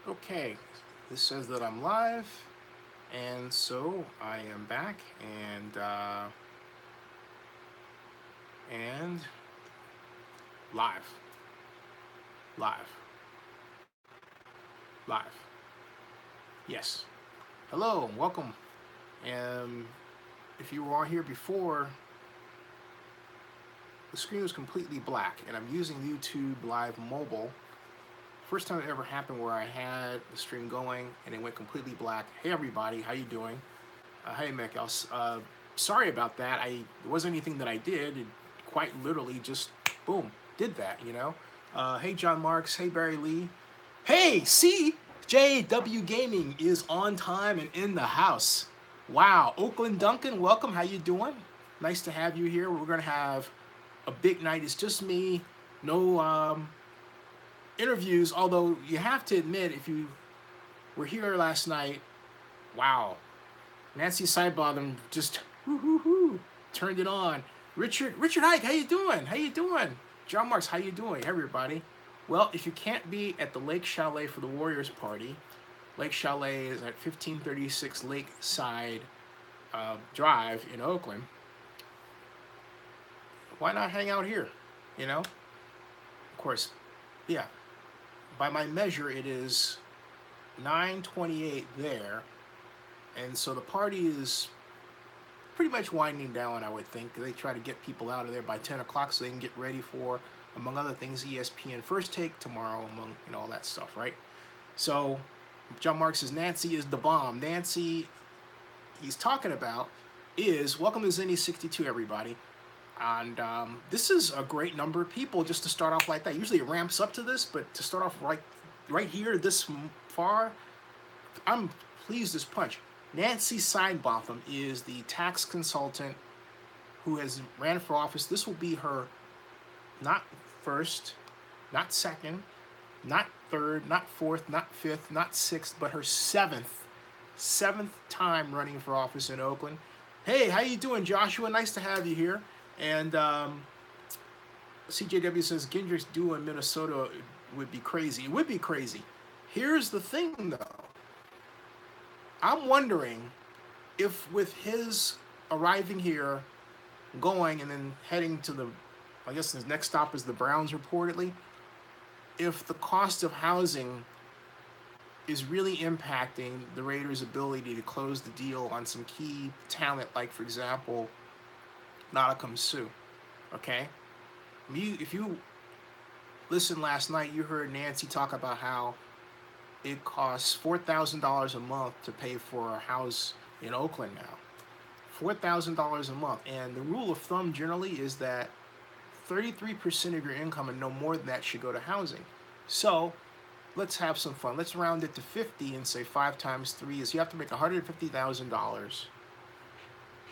Okay, this says that I'm live, and so I am back, and live, live, live. Yes. Hello, welcome. And if you were on here before, the screen was completely black, and I'm using YouTube Live Mobile. First time it ever happened where I had the stream going and it went completely black. Hey everybody, how you doing? Hey Mychal, sorry about that. It wasn't anything that I did. It quite literally just boom did that. Hey John Marks. Hey Barry Lee. Hey CJW Gaming is on time and in the house. Wow, Oakland Duncan, welcome. How you doing? Nice to have you here. We're gonna have a big night. It's just me. No interviews. Although you have to admit, if you were here last night, wow, Nancy Sidebottom just whoo, turned it on. Richard Ike, how you doing? How you doing? John Marks, how you doing? Everybody. Well, if you can't be at the Lake Chalet for the Warriors party, Lake Chalet is at 1536 Lakeside Drive in Oakland. Why not hang out here? Of course, yeah. By my measure, it is 9:28 there, and so the party is pretty much winding down, I would think. They try to get people out of there by 10 o'clock so they can get ready for, among other things, ESPN First Take tomorrow, among all that stuff, right? So John Mark says Nancy is the bomb. Nancy, he's talking about is welcome to Zinni 62, everybody. And this is a great number of people just to start off like that. Usually it ramps up to this, but to start off right here this far, I'm pleased as punch. Nancy Sidebotham is the tax consultant who has ran for office. This will be her not first, not second, not third, not fourth, not fifth, not sixth, but her seventh time running for office in Oakland. Hey, how you doing, Joshua? Nice to have you here. And CJW says Kendricks duo in Minnesota would be crazy. It would be crazy. Here's the thing, though. I'm wondering if with his arriving here, going, and then heading to I guess his next stop is the Browns reportedly, if the cost of housing is really impacting the Raiders' ability to close the deal on some key talent, like, for example, Nalakam Sue. Okay? If you listened last night, you heard Nancy talk about how it costs $4,000 a month to pay for a house in Oakland now. $4,000 a month. And the rule of thumb generally is that 33% of your income and no more than that should go to housing. So let's have some fun. Let's round it to 50 and say 5 times 3 is you have to make $150,000.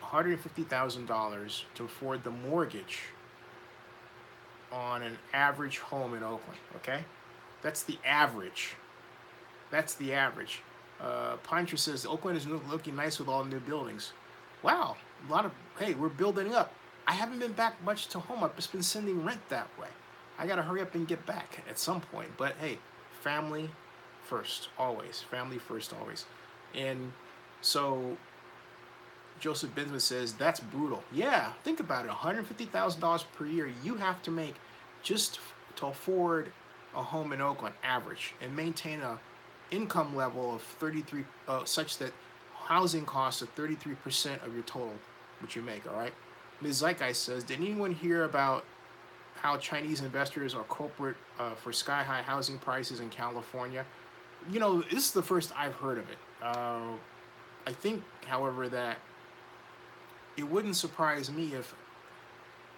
$150,000 to afford the mortgage on an average home in Oakland, okay? That's the average. That's the average. Pine Tree says Oakland is looking nice with all the new buildings. Wow, hey, we're building up. I haven't been back much to home. I've just been sending rent that way. I gotta hurry up and get back at some point. But hey, family first, always. Family first, always. And so Joseph Bensman says that's brutal. Yeah, think about it. $150,000 per year you have to make just to afford a home in Oakland, average, and maintain a income level of 33, such that housing costs are 33% of your total, which you make. All right. Ms. Zeitgeist says, did anyone hear about how Chinese investors are culprit for sky-high housing prices in California? This is the first I've heard of it. I think, however, that it wouldn't surprise me if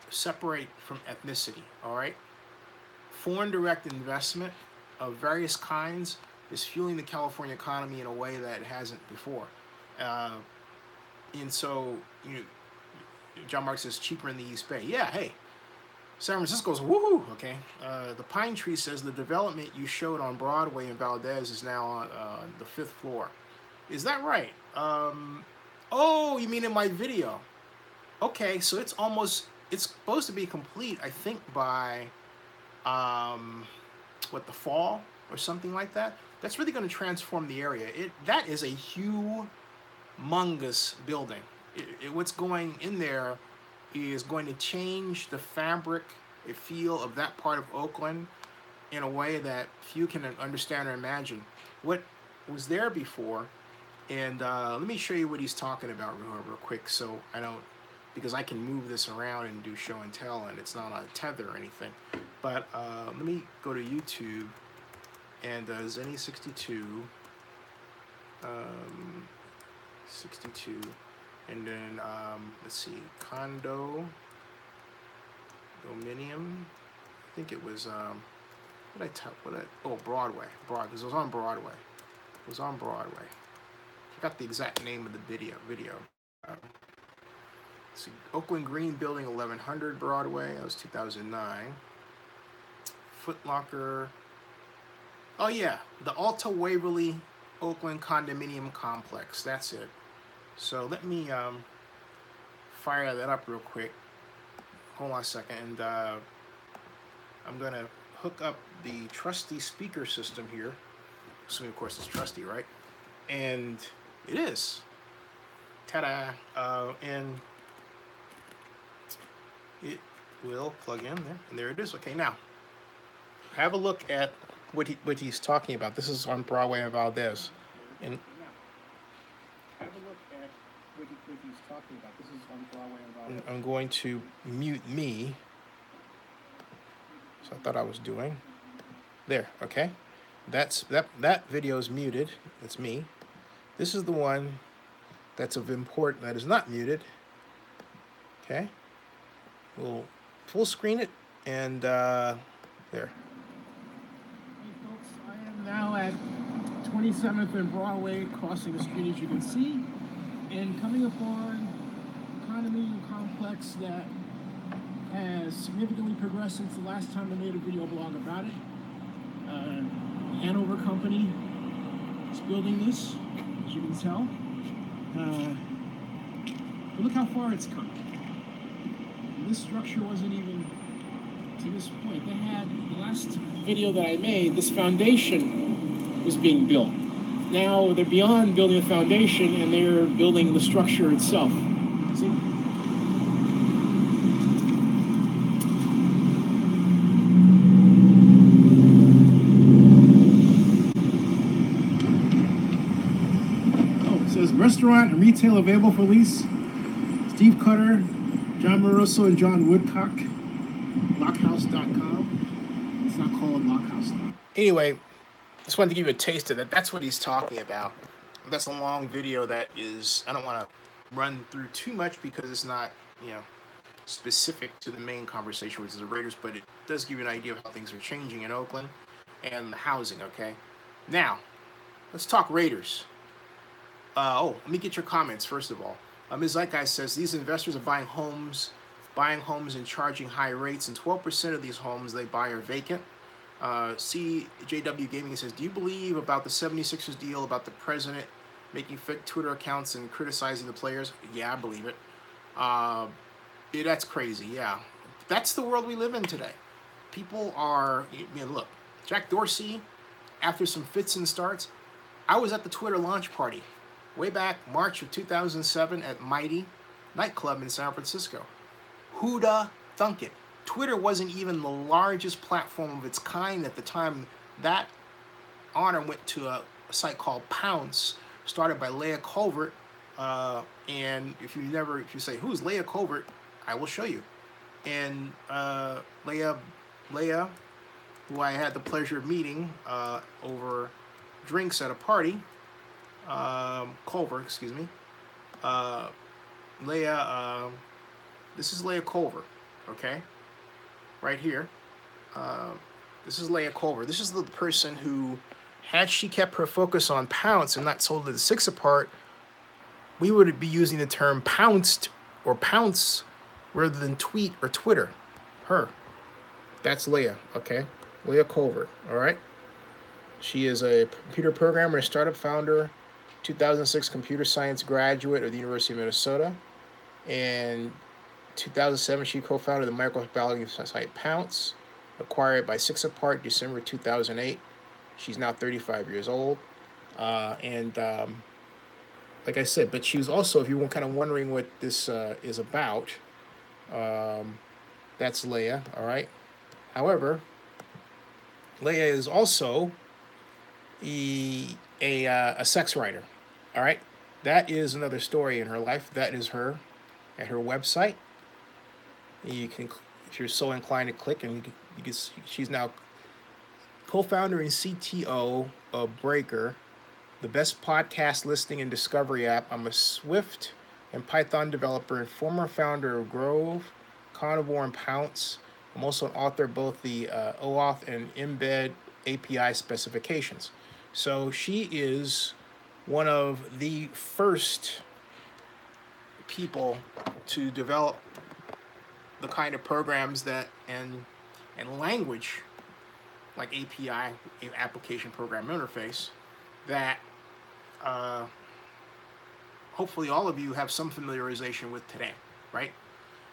separate from ethnicity, all right? Foreign direct investment of various kinds is fueling the California economy in a way that it hasn't before. And so, John Mark says cheaper in the East Bay. Yeah, hey, San Francisco's woohoo, okay? The Pine Tree says the development you showed on Broadway in Valdez is now on the 5th floor. Is that right? Oh, you mean in my video? Okay, so it's supposed to be complete, I think, by, the fall, or something like that. That's really going to transform the area. That is a humongous building. What's going in there is going to change the fabric, a feel of that part of Oakland in a way that few can understand or imagine. What was there before, and let me show you what he's talking about real quick, so I don't, because I can move this around and do show and tell, and it's not on a tether or anything. But let me go to YouTube, and Zenny62, 62, and then let's see, condo, dominium. I think it was Broadway. Because it was on Broadway. It was on Broadway. I forgot the exact name of the video. See, Oakland Green Building, 1100 Broadway. That was 2009. Foot Locker. Oh yeah, the Alta Waverly Oakland Condominium Complex. That's it. So let me fire that up real quick. Hold on a second, and I'm gonna hook up the trusty speaker system here. Assuming, of course, it's trusty, right? And it is. Ta-da! And it will plug in there, and there it is. Okay, now have a look at what he's talking about. This is on Broadway and Valdez, and have a look at what he's talking about. This is on Broadway and Valdez. I'm going to mute me. So I thought I was doing there. Okay, that video is muted. It's me. This is the one that's of import that is not muted. Okay, we'll full screen it, and there. Hey folks, I am now at 27th and Broadway, crossing the street as you can see, and coming upon a condominium complex that has significantly progressed since the last time I made a video blog about it. Hanover Company is building this, as you can tell. But look how far it's come. And this structure wasn't even to this point. They had, the last video that I made, this foundation was being built. Now they're beyond building the foundation, and they're building the structure itself. See? Restaurant and retail available for lease. Steve Cutter, John Moroso, and John Woodcock. Lockhouse.com. It's not called Lockhouse. Anyway, just wanted to give you a taste of that. That's what he's talking about. That's a long video that is, I don't want to run through too much because it's not, specific to the main conversation, which is the Raiders, but it does give you an idea of how things are changing in Oakland and the housing, okay? Now, let's talk Raiders. Let me get your comments, first of all. Ms. Zeitgeist says, these investors are buying homes and charging high rates, and 12% of these homes they buy are vacant. CJW Gaming says, do you believe about the 76ers deal about the president making fake Twitter accounts and criticizing the players? Yeah, I believe it. That's crazy, yeah. That's the world we live in today. People are, look, Jack Dorsey, after some fits and starts, I was at the Twitter launch party way back March of 2007 at Mighty nightclub in San Francisco. Who'da thunk it? Twitter wasn't even the largest platform of its kind at the time. That honor went to a site called Pounce, started by Leah Colvert. And if you say, who's Leah Colvert? I will show you. And Leah, who I had the pleasure of meeting over drinks at a party, Culver, excuse me. Leah, this is Leah Culver, okay? Right here. This is Leah Culver. This is the person who, had she kept her focus on Pounce and not sold it at 6 apart, we would be using the term pounced or pounce rather than tweet or Twitter. Her. That's Leah, okay? Leah Culver, all right? She is a computer programmer and startup founder, 2006 computer science graduate of the University of Minnesota. And 2007, she co-founded the microbiology site Pounce, acquired by 6 apart December 2008. She's now 35 years old. And like I said, but she was also, if you were kind of wondering what this is about, um, that's Leia, all right? However, Leia is also a sex writer, all right? That is another story in her life. That is her at her website. You can, if you're so inclined to click, and you can she's now co-founder and CTO of Breaker, the best podcast listening and discovery app. I'm a Swift and Python developer and former founder of Grove, Carnivore, and Pounce. I'm also an author of both the OAuth and Embed API specifications. So she is one of the first people to develop the kind of programs that and language like API, application program interface, that hopefully all of you have some familiarization with today, right?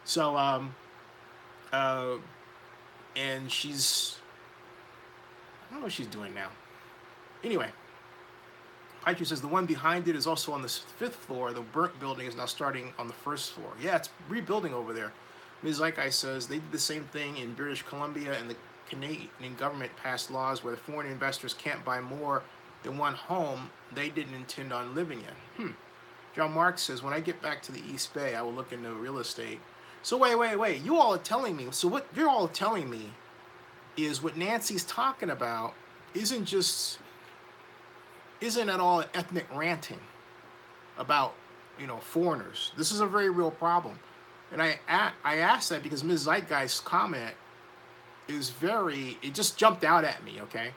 So, and she's, I don't know what she's doing now. Anyway, Piper says the one behind it is also on the 5th floor. The burnt building is now starting on the 1st floor. Yeah, it's rebuilding over there. Ms. Zeitgeist says they did the same thing in British Columbia, and the Canadian government passed laws where foreign investors can't buy more than one home they didn't intend on living in. John Marks says, when I get back to the East Bay, I will look into real estate. So wait. You all are telling me, so what you're all telling me is what Nancy's talking about isn't at all ethnic ranting about, foreigners. This is a very real problem. And I asked that because Ms. Zeitgeist's comment is it just jumped out at me, okay?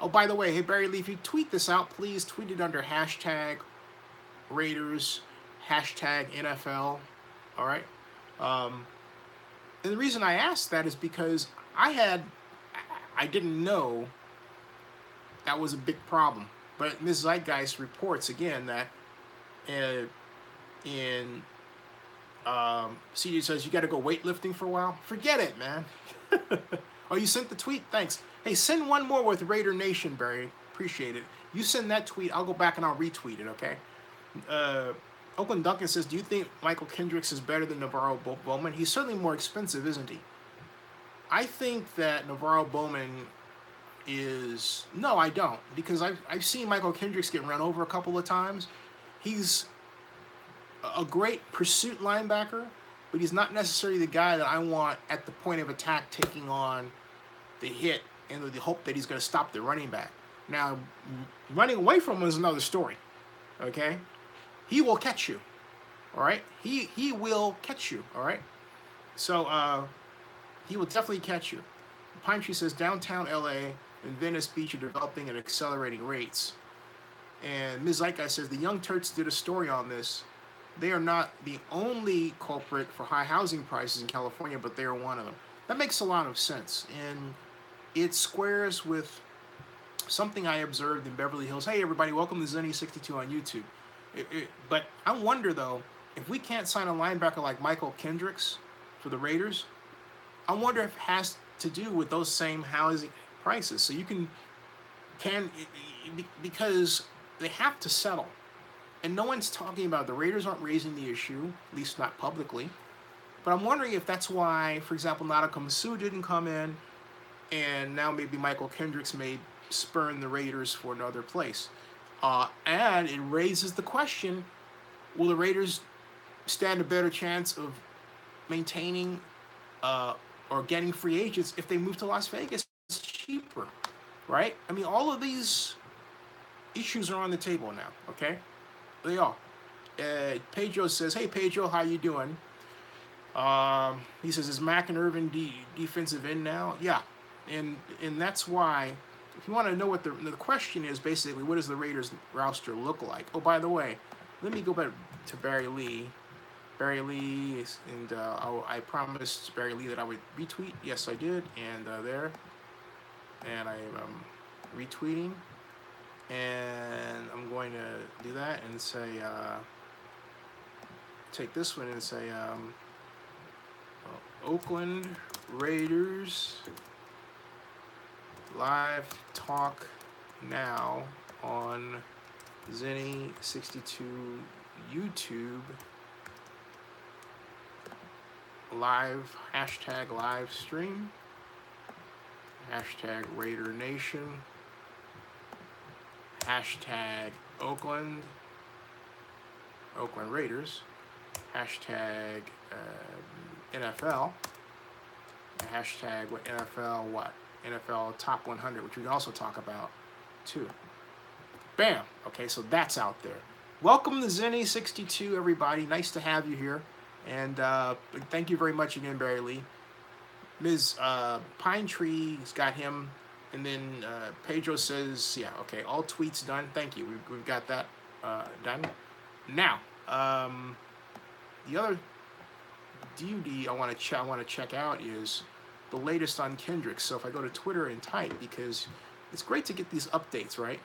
Oh, by the way, hey, Barry Lee, if you tweet this out, please tweet it under hashtag Raiders, hashtag NFL, all right? And the reason I asked that is because I didn't know that was a big problem. But Ms. Zeitgeist reports again that CJ says, you got to go weightlifting for a while? Forget it, man. Oh, you sent the tweet? Thanks. Hey, send one more with Raider Nation, Barry. Appreciate it. You send that tweet, I'll go back and I'll retweet it, okay? Oakland Duncan says, do you think Mychal Kendricks is better than Navarro Bowman? He's certainly more expensive, isn't he? I think that Navarro Bowman is... No, I don't. Because I've seen Mychal Kendricks get run over a couple of times. He's a great pursuit linebacker, but he's not necessarily the guy that I want at the point of attack taking on the hit and with the hope that he's going to stop the running back. Now, running away from him is another story, okay? He will catch you, all right? He will catch you, all right? So he will definitely catch you. Pine Tree says downtown LA and Venice Beach are developing at accelerating rates. And Ms. Zeitgeist says the Young Turks did a story on this. They are not the only culprit for high housing prices in California, but they are one of them. That makes a lot of sense. And it squares with something I observed in Beverly Hills. Hey, everybody, welcome to Zenny62 on YouTube. But I wonder, though, if we can't sign a linebacker like Mychal Kendricks for the Raiders, I wonder if it has to do with those same housing prices. So you because they have to settle. And no one's talking about it. The Raiders aren't raising the issue, at least not publicly. But I'm wondering if that's why, for example, Nadaka Masu didn't come in, and now maybe Mychal Kendricks may spurn the Raiders for another place. And it raises the question, will the Raiders stand a better chance of maintaining or getting free agents if they move to Las Vegas? It's cheaper, right? I mean, all of these issues are on the table now, okay? They are. Pedro says, hey, Pedro, how you doing? He says, is Mack and Irvin defensive end now? Yeah. And that's why, if you want to know what the question is, basically, what does the Raiders roster look like? Oh, by the way, let me go back to Barry Lee. Barry Lee, and I promised Barry Lee that I would retweet. Yes, I did. And there. And I am retweeting. And I'm going to do that and say, take this one and say, Oakland Raiders live talk now on Zenny62 YouTube live, hashtag live stream, hashtag Raider Nation, hashtag Oakland Raiders, hashtag NFL, hashtag what NFL Top 100, which we can also talk about too. Bam. Okay, so that's out there. Welcome to Zenny62, everybody. Nice to have you here. And thank you very much again, Barry Lee. Ms. Pine Tree's got him. And then Pedro says, yeah, okay, all tweets done. Thank you. We've got that done. Now, the other DUD I want to check out is the latest on Kendricks. So if I go to Twitter and type, because it's great to get these updates, right?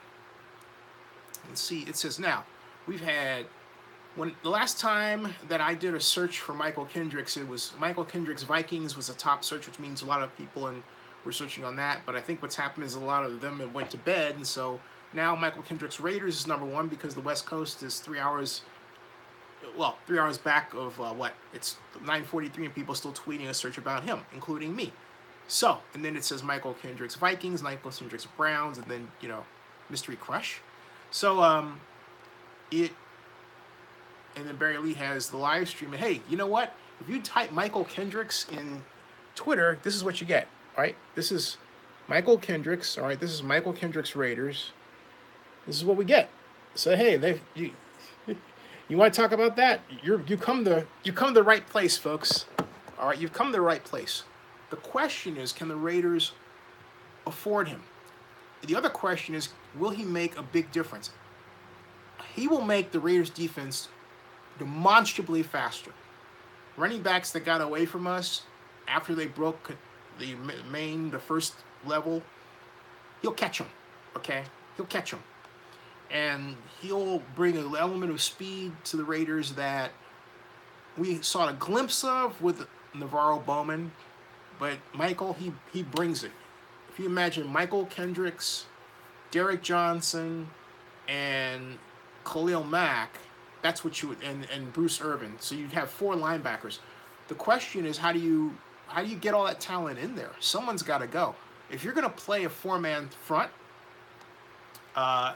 And see, it says now, we've had, the last time that I did a search for Mychal Kendricks, it was Mychal Kendricks Vikings was a top search, which means a lot of people were searching on that. But I think what's happened is a lot of them went to bed, and so now Mychal Kendricks Raiders is number one because the West Coast is 3 hours back of it's 9:43 and people still tweeting a search about him, including me. So, and then it says Mychal Kendricks Vikings, Mychal Kendricks Browns, and then, Mystery Crush. So, and then Barry Lee has the live stream. And hey, you know what? If you type Mychal Kendricks in Twitter, this is what you get, all right? This is Mychal Kendricks, all right? This is Mychal Kendricks Raiders. This is what we get. So, hey, you want to talk about that? You come to the right place, folks. All right, you've come to the right place. The question is, can the Raiders afford him? The other question is, will he make a big difference? He will make the Raiders defense demonstrably faster. Running backs that got away from us after they broke the first level, he'll catch them, okay? He'll catch them. And he'll bring an element of speed to the Raiders that we saw a glimpse of with Navarro, Bowman, but Mychal, he brings it. If you imagine Mychal Kendricks, Derek Johnson, and Khalil Mack, that's what you would, and Bruce Irvin. So you'd have 4 linebackers. The question is, how do you get all that talent in there? Someone's got to go. If you're going to play a 4-man front,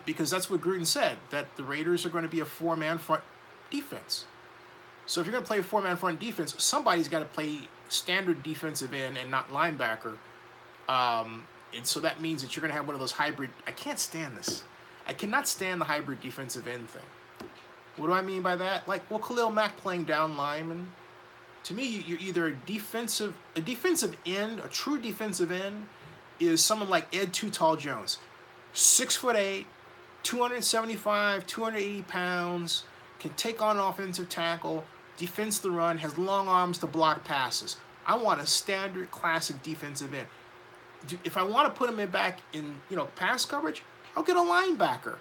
because that's what Gruden said, that the Raiders are going to be a 4-man front defense. So if you're going to play a 4-man front defense, somebody's got to play standard defensive end and not linebacker. And so that means that you're going to have one of those hybrid. I can't stand this. I cannot stand the hybrid defensive end thing. What do I mean by that? Like, well, Khalil Mack playing down lineman. To me, you're either a defensive end, a true defensive end, is someone like Ed Too Tall Jones. 6'8", 275, 280 pounds, can take on an offensive tackle, defends the run, has long arms to block passes. I want a standard classic defensive end. If I want to put him back in, pass coverage, I'll get a linebacker.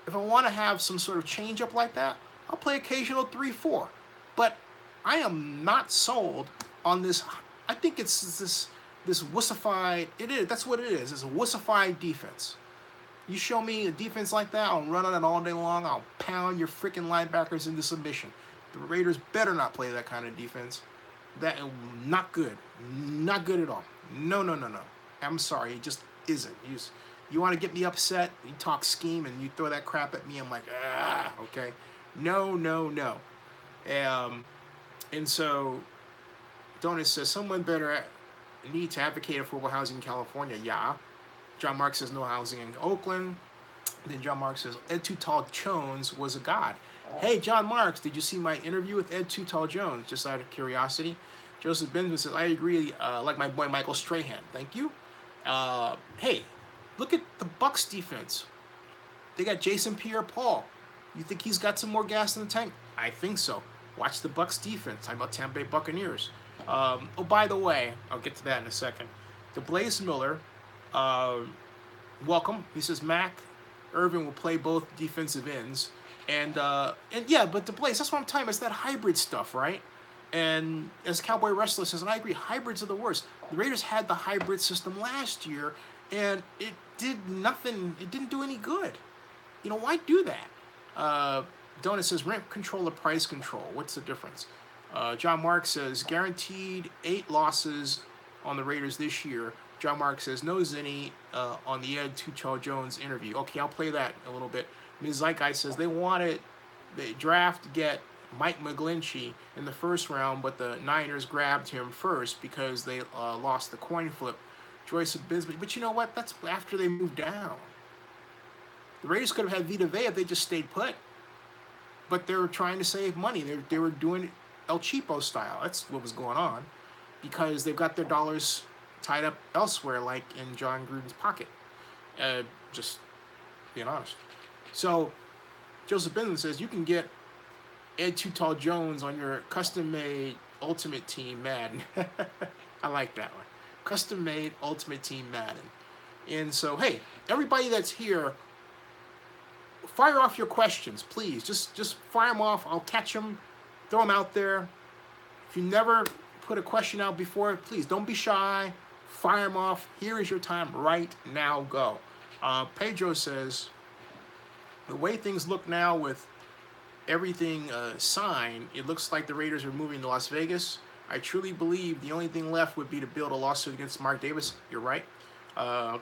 If I want to have some sort of change up like that, I'll play occasional 3-4. But I am not sold on this. I think it's this wussified. It is. That's what it is. It's a wussified defense. You show me a defense like that, I'll run on it all day long. I'll pound your freaking linebackers into submission. The Raiders better not play that kind of defense. That not good. Not good at all. No. I'm sorry. It just isn't. You want to get me upset, you talk scheme, and you throw that crap at me, I'm like, okay. No. And so, Donut says, someone better need to advocate affordable housing in California. Yeah. John Mark says no housing in Oakland. Then John Mark says Ed Too Tall Jones was a god. Hey, John Marks, did you see my interview with Ed Too Tall Jones? Just out of curiosity. Joseph Benjamin says, I agree, like my boy Michael Strahan. Thank you. Hey, look at the Bucs defense. They got Jason Pierre-Paul. You think he's got some more gas in the tank? I think so. Watch the Bucs defense. Talking about Tampa Bay Buccaneers. Oh, by the way, I'll get to that in a second. The Blaze Miller, welcome. He says Mac Irvin will play both defensive ends, and yeah, but the Blaze, that's what I'm talking about. It's that hybrid stuff, right? And as Cowboy Wrestler says, and I agree, hybrids are the worst. The Raiders had the hybrid system last year, and did nothing. It didn't do any good. Why do that? Donut says rent control or price control. What's the difference? John Mark says guaranteed 8 losses on the Raiders this year. John Mark says no Zinni on the Ed Tuchel Jones interview. Okay, I'll play that a little bit. Ms. Zeitgeist says they draft to get Mike McGlinchey in the first round, but the Niners grabbed him first because they lost the coin flip. Joyce Bisbee. But you know what? That's after they moved down. The Raiders could have had Vita Vea if they just stayed put. But they were trying to save money. They were doing it El Cheapo style. That's what was going on. Because they've got their dollars tied up elsewhere, like in John Gruden's pocket. Just being honest. So, Joseph Benson says, you can get Ed Too Tall Jones on your custom-made Ultimate Team Madden. I like that one. Custom-made Ultimate Team Madden. And so, hey, everybody that's here, fire off your questions, please. Just fire them off. I'll catch them, throw them out there. If you never put a question out before, please don't be shy. Fire them off. Here is your time right now. Go. Pedro says, the way things look now with everything signed, it looks like the Raiders are moving to Las Vegas. I truly believe the only thing left would be to build a lawsuit against Mark Davis. You're right.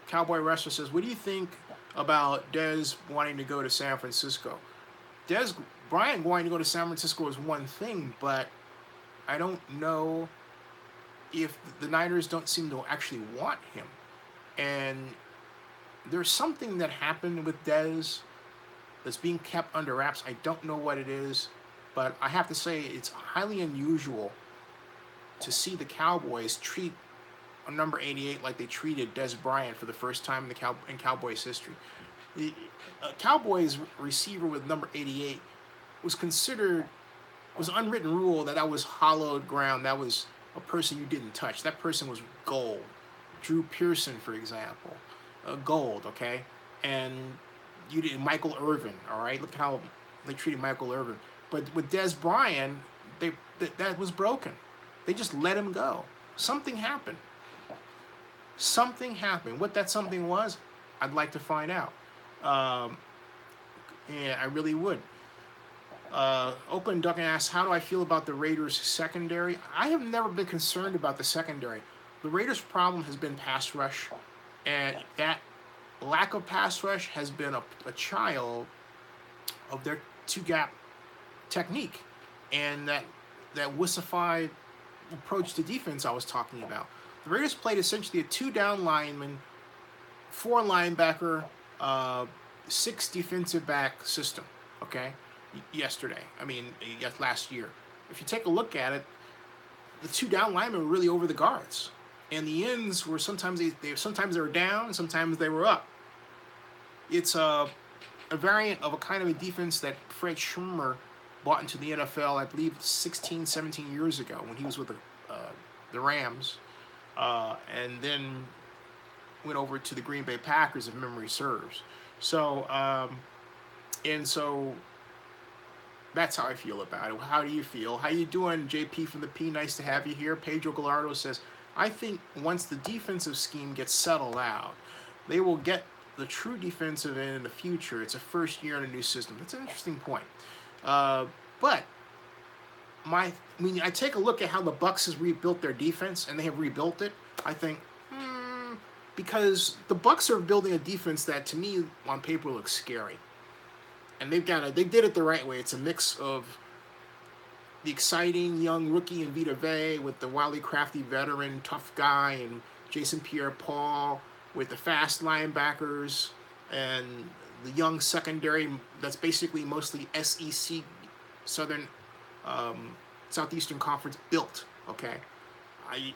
Cowboy Wrestler says, what do you think about Dez wanting to go to San Francisco? Dez Bryant wanting to go to San Francisco is one thing, but I don't know if the Niners don't seem to actually want him. And there's something that happened with Dez that's being kept under wraps. I don't know what it is, but I have to say it's highly unusual to see the Cowboys treat a number 88 like they treated Dez Bryant for the first time in Cowboys history. The Cowboys receiver with number 88 was unwritten rule that was hollowed ground. That was a person you didn't touch. That person was gold. Drew Pearson, for example, gold. Okay, and you did Michael Irvin. All right, look how they treated Michael Irvin. But with Dez Bryant, that was broken. They just let him go. Something happened. Something happened. What that something was, I'd like to find out. Yeah, I really would. Oakland Duck asks, how do I feel about the Raiders' secondary? I have never been concerned about the secondary. The Raiders' problem has been pass rush, and that lack of pass rush has been a child of their two-gap technique and that wussified approach to defense I was talking about. The Raiders played essentially a 2-down lineman, 4 linebacker, 6 defensive back system, okay, last year. If you take a look at it, the 2-down linemen were really over the guards. And the ends were sometimes they were down, sometimes they were up. It's a variant of a kind of a defense that Fred Schirmer brought into the NFL, I believe, 16, 17 years ago when he was with the Rams. And then went over to the Green Bay Packers, if memory serves. So that's how I feel about it. How do you feel? How you doing, JP from the P? Nice to have you here. Pedro Gallardo says, I think once the defensive scheme gets settled out, they will get the true defensive end in the future. It's a first year in a new system. That's an interesting point. But when I take a look at how the Bucs has rebuilt their defense, and they have rebuilt it, I think, because the Bucs are building a defense that, to me, on paper looks scary. And they did it the right way. It's a mix of the exciting young rookie in Vita Vea with the wildly crafty veteran tough guy and Jason Pierre-Paul with the fast linebackers and the young secondary that's basically mostly SEC, Southeastern Conference built, okay?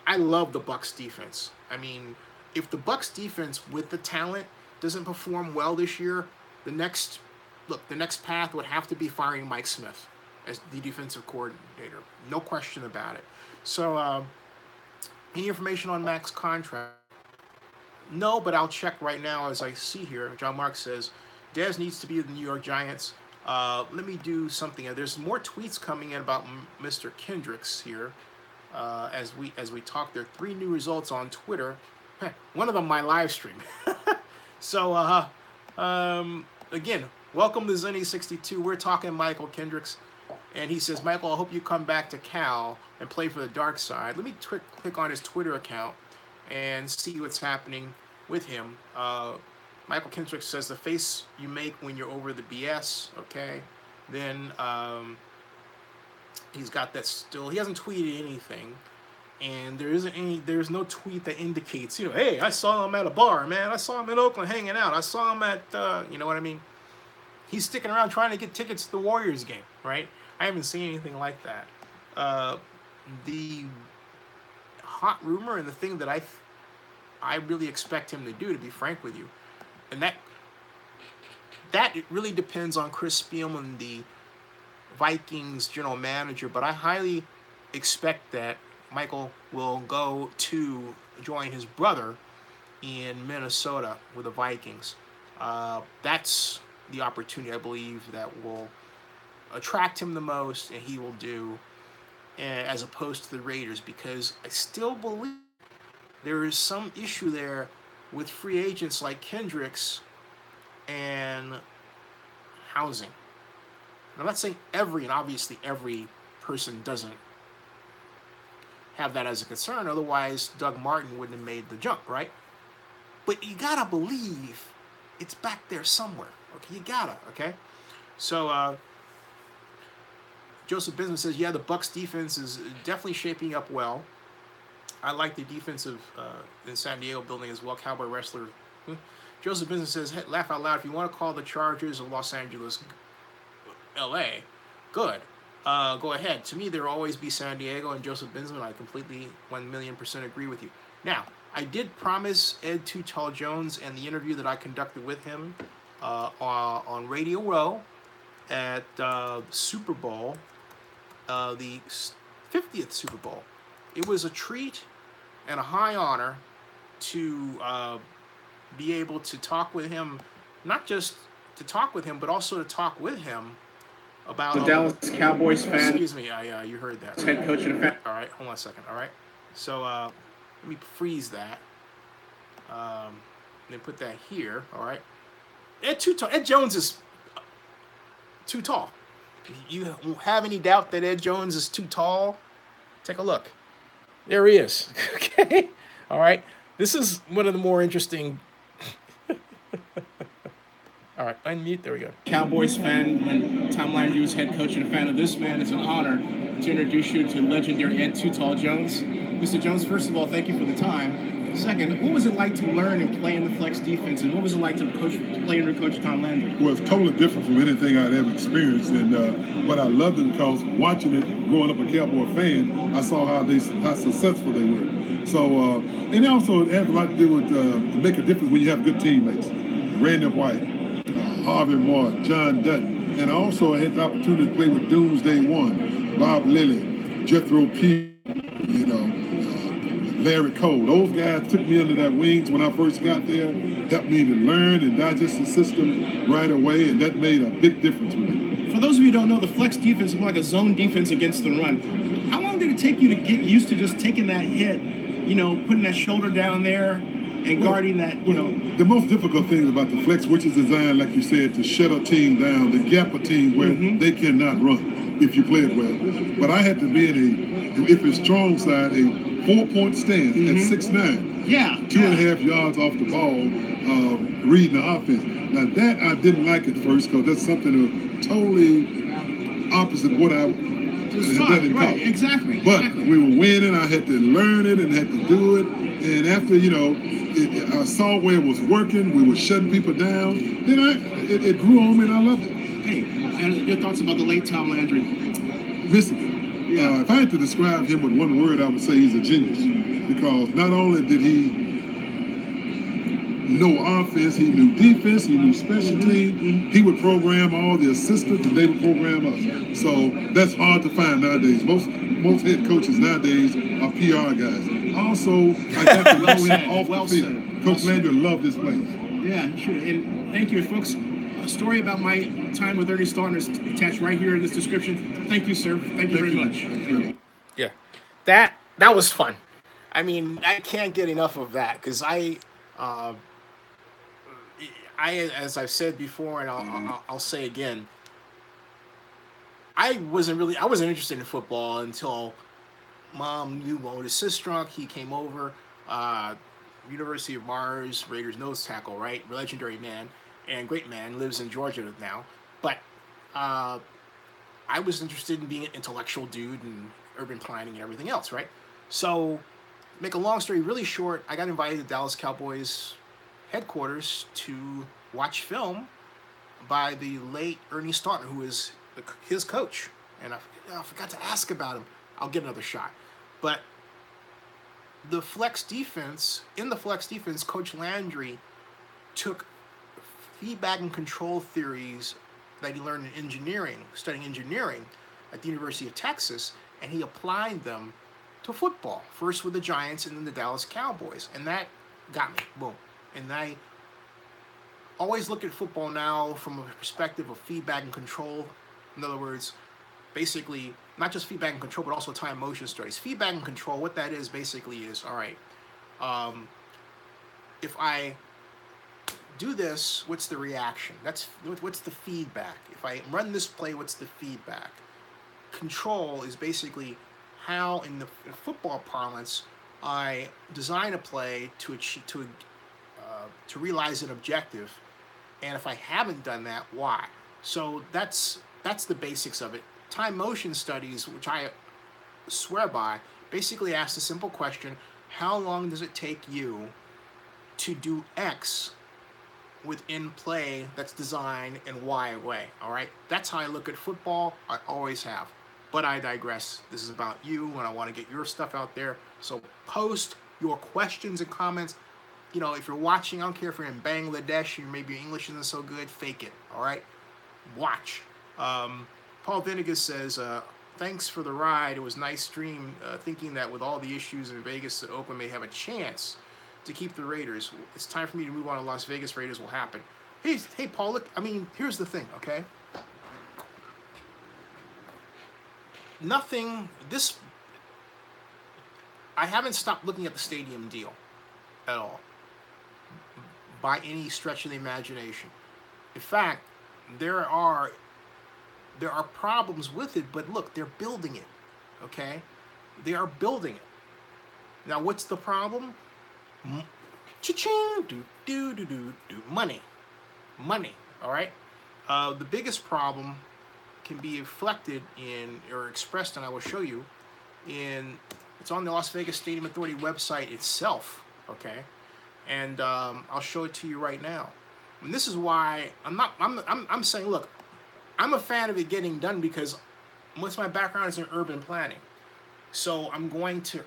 I love the Bucs defense. I mean, if the Bucs defense with the talent doesn't perform well this year, the next path would have to be firing Mike Smith as the defensive coordinator. No question about it. So, any information on Mac's contract? No, but I'll check right now as I see here. John Mark says, Dez needs to be with the New York Giants. Let me do something. There's more tweets coming in about Mr. Kendricks here as we talk. There are 3 new results on Twitter. One of them, my live stream. So, again, welcome to Zenny62. We're talking Mychal Kendricks. And he says, Mychal, I hope you come back to Cal and play for the dark side. Let me click on his Twitter account and see what's happening with him. Mychal Kendricks says, the face you make when you're over the BS, okay? Then he's got that still. He hasn't tweeted anything. And there's no tweet that indicates, hey, I saw him at a bar, man. I saw him in Oakland hanging out. I saw him at, you know what I mean? He's sticking around trying to get tickets to the Warriors game, right? I haven't seen anything like that. The hot rumor and the thing that I really expect him to do, to be frank with you, and that it really depends on Chris Spielman, the Vikings general manager, but I highly expect that Mychal will go to join his brother in Minnesota with the Vikings. That's the opportunity, I believe, that will attract him the most, and he will do, as opposed to the Raiders, because I still believe there is some issue there with free agents like Kendricks and housing. And I'm not saying obviously every person doesn't have that as a concern, otherwise Doug Martin wouldn't have made the jump, right? But you gotta believe it's back there somewhere. Okay, you gotta, okay? So Joseph Bisman says, yeah, the Bucs defense is definitely shaping up well. I like the defensive in San Diego building as well. Cowboy wrestler. Joseph Bisman says, hey, laugh out loud. If you want to call the Chargers of Los Angeles, L.A., good. Go ahead. To me, there will always be San Diego, and Joseph Bisman, I completely 1,000,000% agree with you. Now, I did promise Ed Too Tall Jones and the interview that I conducted with him on Radio Row at Super Bowl, the 50th Super Bowl. It was a treat and a high honor to be able to talk with him, not just to talk with him, but also to talk with him about the Dallas Cowboys fan. Excuse me, you heard that. Head coach and fan. All right, hold on a second. All right, so let me freeze that. Then put that here. All right, Ed Jones is too tall. You have any doubt that Ed Jones is too tall? Take a look. There he is. Okay. All right. This is one of the more interesting. All right, unmute. There we go. Cowboys fan, and Tom Landry was head coach and a fan of this man. It's an honor to introduce you to legendary Ed Too Tall Jones. Mr. Jones, first of all, thank you for the time. Second, what was it like to learn and play in the flex defense, and what was it like to play under Coach Tom Landry? Well, it's totally different from anything I'd ever experienced, and what I loved it because watching it, growing up a Cowboy fan, I saw how successful they were. So, and also it has a lot to do with make a difference when you have good teammates. Randy White, Harvey Moore, John Dutton, and also I had the opportunity to play with Doomsday One, Bob Lilly, Jethro P, Larry Cole. Those guys took me under their wings when I first got there, helped me to learn and digest the system right away, and that made a big difference with me. For those of you who don't know, the flex defense is more like a zone defense against the run. How long did it take you to get used to just taking that hit, putting that shoulder down there and guarding that, The most difficult thing about the flex, which is designed, like you said, to shut a team down, to gap a team where they cannot run if you play it well. But I had to be if it's strong side, a 4-point stance at 6'9". Yeah. 2.5 yards off the ball, reading the offense. Now that I didn't like at first because that's something totally opposite of what I had done in college. Exactly. But we were winning. I had to learn it and had to do it. And after, I saw where it was working. We were shutting people down. Then it grew on me and I loved it. Hey, and your thoughts about the late Tom Landry? Listen. If I had to describe him with one word, I would say he's a genius. Because not only did he know offense, he knew defense, he knew special team. He would program all the assistants, and they would program us. So that's hard to find nowadays. Most head coaches nowadays are PR guys. Also, I got to know him off the field. Coach Landry loved this place. Yeah, sure. And thank you, folks. A story about my time with Ernie Starner is attached right here in this description. Thank you, sir. Thank you very much. Yeah, that was fun. I mean, I can't get enough of that because as I've said before, and I'll say again, I wasn't interested in football until Mom knew Otis Sistrunk. He came over, uh, University of Mars, Raiders nose tackle, right? Legendary man and great man, lives in Georgia now. But uh, I was interested in being an intellectual dude and urban planning and everything else, right? So, make a long story really short, I got invited to Dallas Cowboys headquarters to watch film by the late Ernie Staunton, who is his coach. And I forgot to ask about him. I'll get another shot. But in the flex defense, Coach Landry took feedback and control theories that he learned in engineering, studying engineering at the University of Texas, and he applied them to football, first with the Giants and then the Dallas Cowboys. And that got me, boom. And I always look at football now from a perspective of feedback and control. In other words, basically, not just feedback and control, but also time motion studies. Feedback and control, what that is basically is, all right, if I do this, what's the reaction? What's the feedback? If I run this play, what's the feedback? Control is basically how, in football parlance, I design a play to realize an objective, and if I haven't done that, why? So that's the basics of it. Time motion studies, which I swear by, basically ask the simple question: how long does it take you to do X within play that's designed in Y way? All right, that's how I look at football. I always have. But I digress. This is about you, and I want to get your stuff out there. So post your questions and comments. You know, if you're watching, I don't care if you're in Bangladesh, maybe your English isn't so good, fake it. All right, watch. Paul Vinegas says, thanks for the ride. It was nice stream, thinking that with all the issues in Vegas, that Oakland may have a chance to keep the Raiders. It's time for me to move on to Las Vegas. Raiders will happen. Hey, Paul, look, I mean, here's the thing, okay? I haven't stopped looking at the stadium deal at all, by any stretch of the imagination. In fact, there are problems with it, but look, they're building it, okay? They are building it. Now, what's the problem? Cha-ching, money, all right? The biggest problem can be reflected in, or expressed, and I will show you, it's on the Las Vegas Stadium Authority website itself, okay? And I'll show it to you right now. And this is why I'm saying, look, I'm a fan of it getting done because most of my background is in urban planning. So I'm going to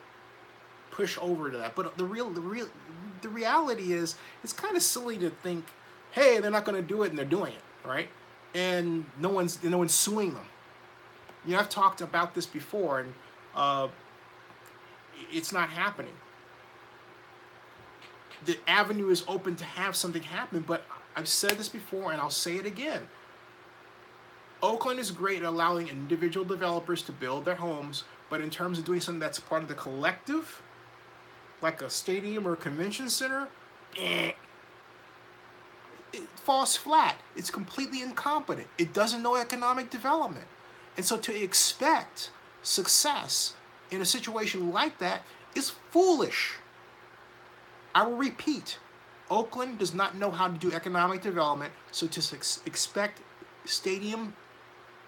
push over to that. But the reality is, it's kind of silly to think, hey, they're not going to do it and they're doing it, right? And no one's suing them. You know, I've talked about this before, and it's not happening. The avenue is open to have something happen, but I've said this before and I'll say it again. Oakland is great at allowing individual developers to build their homes, but in terms of doing something that's part of the collective, like a stadium or a convention center, it falls flat. It's completely incompetent. It doesn't know economic development. And so to expect success in a situation like that is foolish. I will repeat, Oakland does not know how to do economic development, so to expect stadium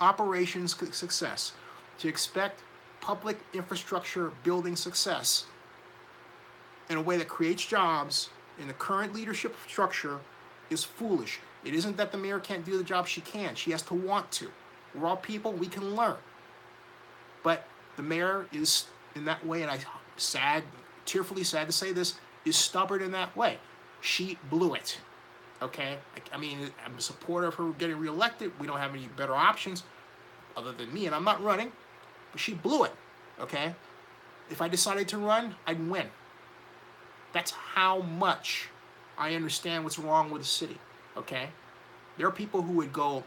operations success, to expect public infrastructure building success in a way that creates jobs in the current leadership structure is foolish. It isn't that the mayor can't do the job. She can. She has to want to. We're all people. We can learn. But the mayor is in that way, and I'm tearfully sad to say this, is stubborn in that way. She blew it. Okay? I mean, I'm a supporter of her getting reelected. We don't have any better options other than me, and I'm not running. But she blew it. Okay? If I decided to run, I'd win. That's how much I understand what's wrong with the city. Okay? There are people who would go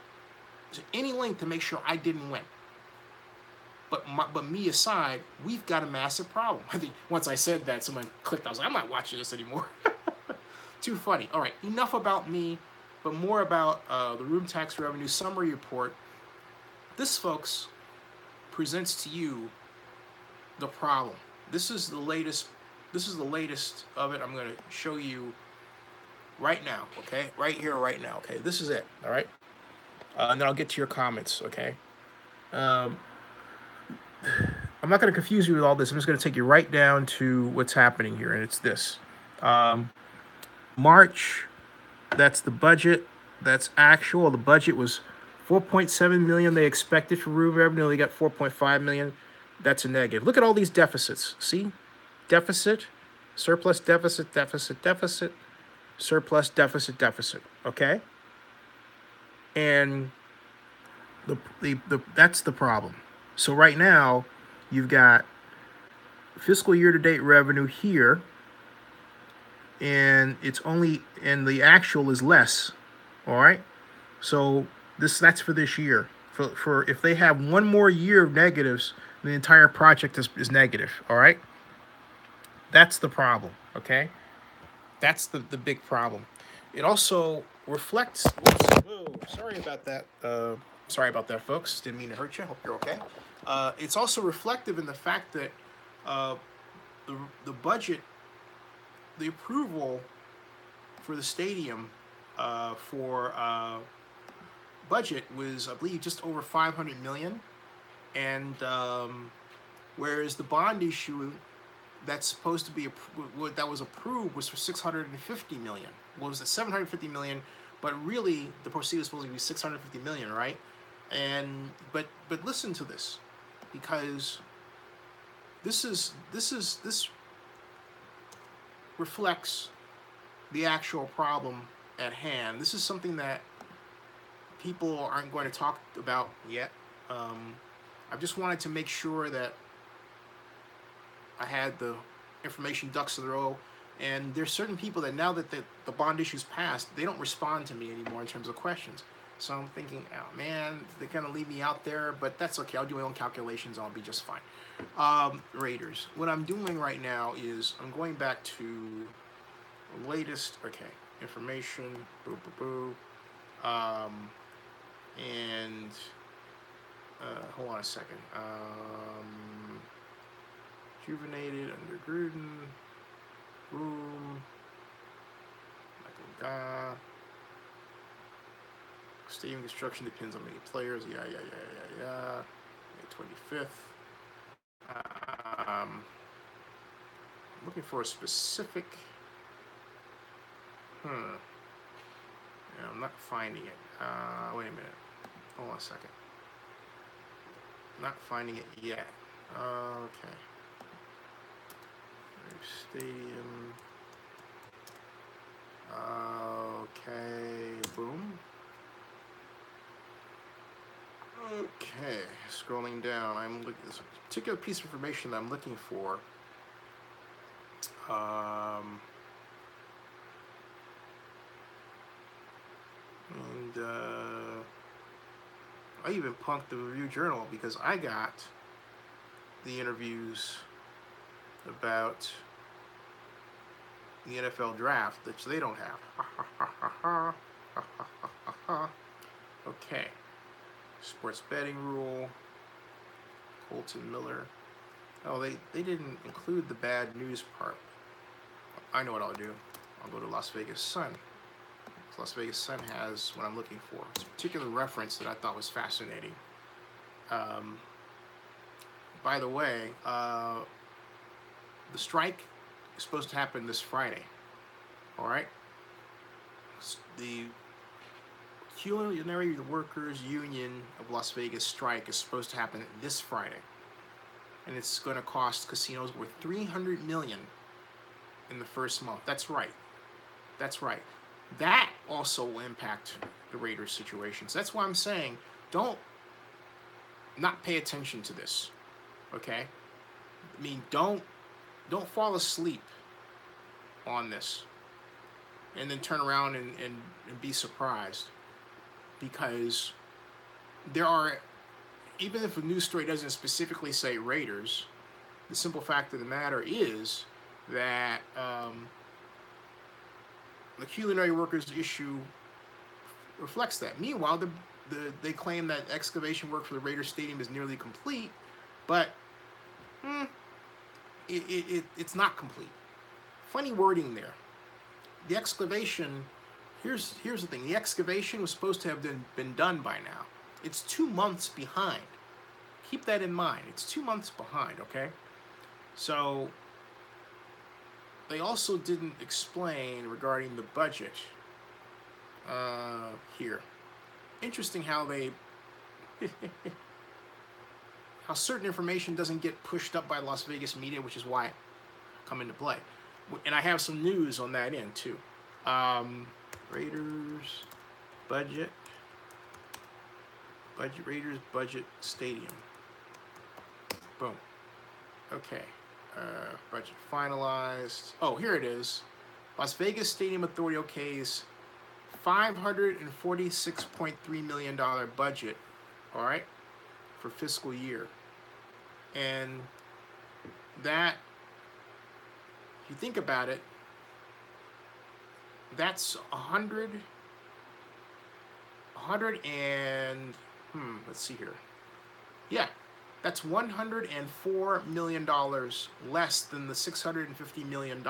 to any length to make sure I didn't win. But me aside, we've got a massive problem. I think once I said that, someone clicked. I was like, I'm not watching this anymore. Too funny. All right, enough about me. but more about the room tax revenue summary report. This, folks, presents to you the problem. This is the latest. This is the latest of it. I'm going to show you right now. Okay, right here, right now. Okay, this is it. All right, and then I'll get to your comments. Okay. Um, I'm not going to confuse you with all this. I'm just going to take you right down to what's happening here, and it's this. March, that's the budget. That's actual. The budget was 4.7 million they expected for room revenue. They got 4.5 million. That's a negative. Look at all these deficits. See? Deficit, surplus, deficit, deficit, deficit, surplus, deficit, deficit. Okay? And that's the problem. So right now, you've got fiscal year-to-date revenue here, and it's only, and the actual is less. All right? So that's for this year. For if they have one more year of negatives, the entire project is negative. All right? That's the problem. Okay? That's the big problem. It also reflects. Whoa, sorry about that. Sorry about that, folks. Didn't mean to hurt you. Hope you're okay. It's also reflective in the fact that the budget, the approval for the stadium for budget was, I believe, just over 500 million, and whereas the bond issue that's supposed to be that was approved was for 650 million. Well, it was at 750 million, but really the proceeds was supposed to be 650 million, right? And but listen to this, because this reflects the actual problem at hand. This is something that people aren't going to talk about yet. I just wanted to make sure that I had the information ducks in a row. And there's certain people that now that the bond issue's passed, they don't respond to me anymore in terms of questions. So I'm thinking, oh man, they're going to leave me out there, but that's okay. I'll do my own calculations. I'll be just fine. Raiders. What I'm doing right now is I'm going back to the latest, okay, information, boo, boo, boo. And hold on a second. Rejuvenated under Gruden. Boom. Michael. Stadium construction depends on many players. Yeah. May 25th. I'm looking for a specific. Yeah, I'm not finding it. Wait a minute. Hold on a second. Not finding it yet. Okay. Stadium. Okay. Boom. Okay. Scrolling down, I'm looking. This particular piece of information that I'm looking for. And I even punked the Review Journal because I got the interviews about the NFL draft, which they don't have. Okay. Sports betting rule. Colton Miller. Oh, they didn't include the bad news part. I know what I'll do. I'll go to Las Vegas Sun. Las Vegas Sun has what I'm looking for. It's a particular reference that I thought was fascinating. By the way, the strike is supposed to happen this Friday. All right? The Culinary Workers Union of Las Vegas strike is supposed to happen this Friday. And it's going to cost casinos worth $300 million in the first month. That's right. That's right. That also will impact the Raiders situation. So that's why I'm saying don't not pay attention to this. Okay? I mean, don't fall asleep on this and then turn around and be surprised, because there are, even if a news story doesn't specifically say Raiders, the simple fact of the matter is that the Culinary Workers issue reflects that. Meanwhile, they claim that excavation work for the Raiders Stadium is nearly complete, but it's not complete. Funny wording there. The excavation, here's the thing. The excavation was supposed to have been done by now. It's 2 months behind. Keep that in mind. It's 2 months behind, okay? So they also didn't explain regarding the budget here. Interesting how they how certain information doesn't get pushed up by Las Vegas media, which is why it come into play. And I have some news on that end too. Raiders budget Raiders budget stadium. Boom. Okay. Budget finalized. Oh, here it is. Las Vegas Stadium Authority okays $546.3 million budget, all right, for fiscal year. And that, if you think about it, that's let's see here. Yeah, that's $104 million less than the $650 million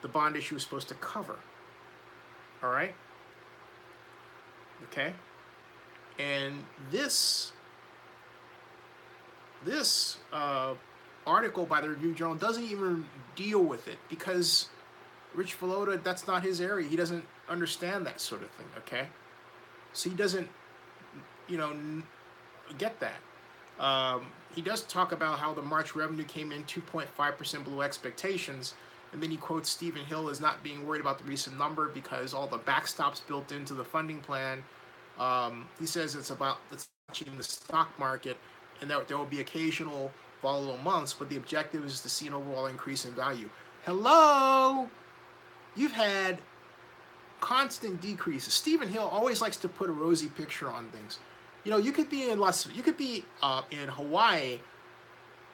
the bond issue is supposed to cover. All right? Okay? And this article by the Review Journal doesn't even deal with it because Rich Villoda, that's not his area. He doesn't understand that sort of thing, okay? So he doesn't, get that. He does talk about how the March revenue came in 2.5% below expectations, and then he quotes Stephen Hill as not being worried about the recent number because all the backstops built into the funding plan. He says it's touching the stock market and that there will be occasional volatile months, but the objective is to see an overall increase in value. Hello? You've had constant decreases. Stephen Hill always likes to put a rosy picture on things. You could be in Hawaii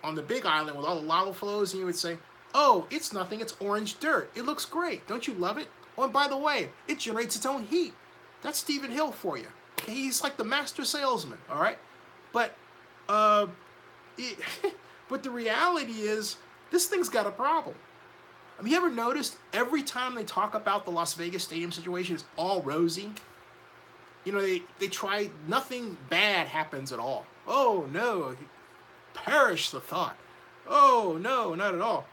on the Big Island with all the lava flows, and you would say, "Oh, it's nothing. It's orange dirt. It looks great. Don't you love it? Oh, and by the way, it generates its own heat." That's Stephen Hill for you. Okay? He's like the master salesman. All right, but but the reality is this thing's got a problem. Have you ever noticed every time they talk about the Las Vegas Stadium situation, it's all rosy? They try, nothing bad happens at all. Oh, no, perish the thought. Oh, no, not at all.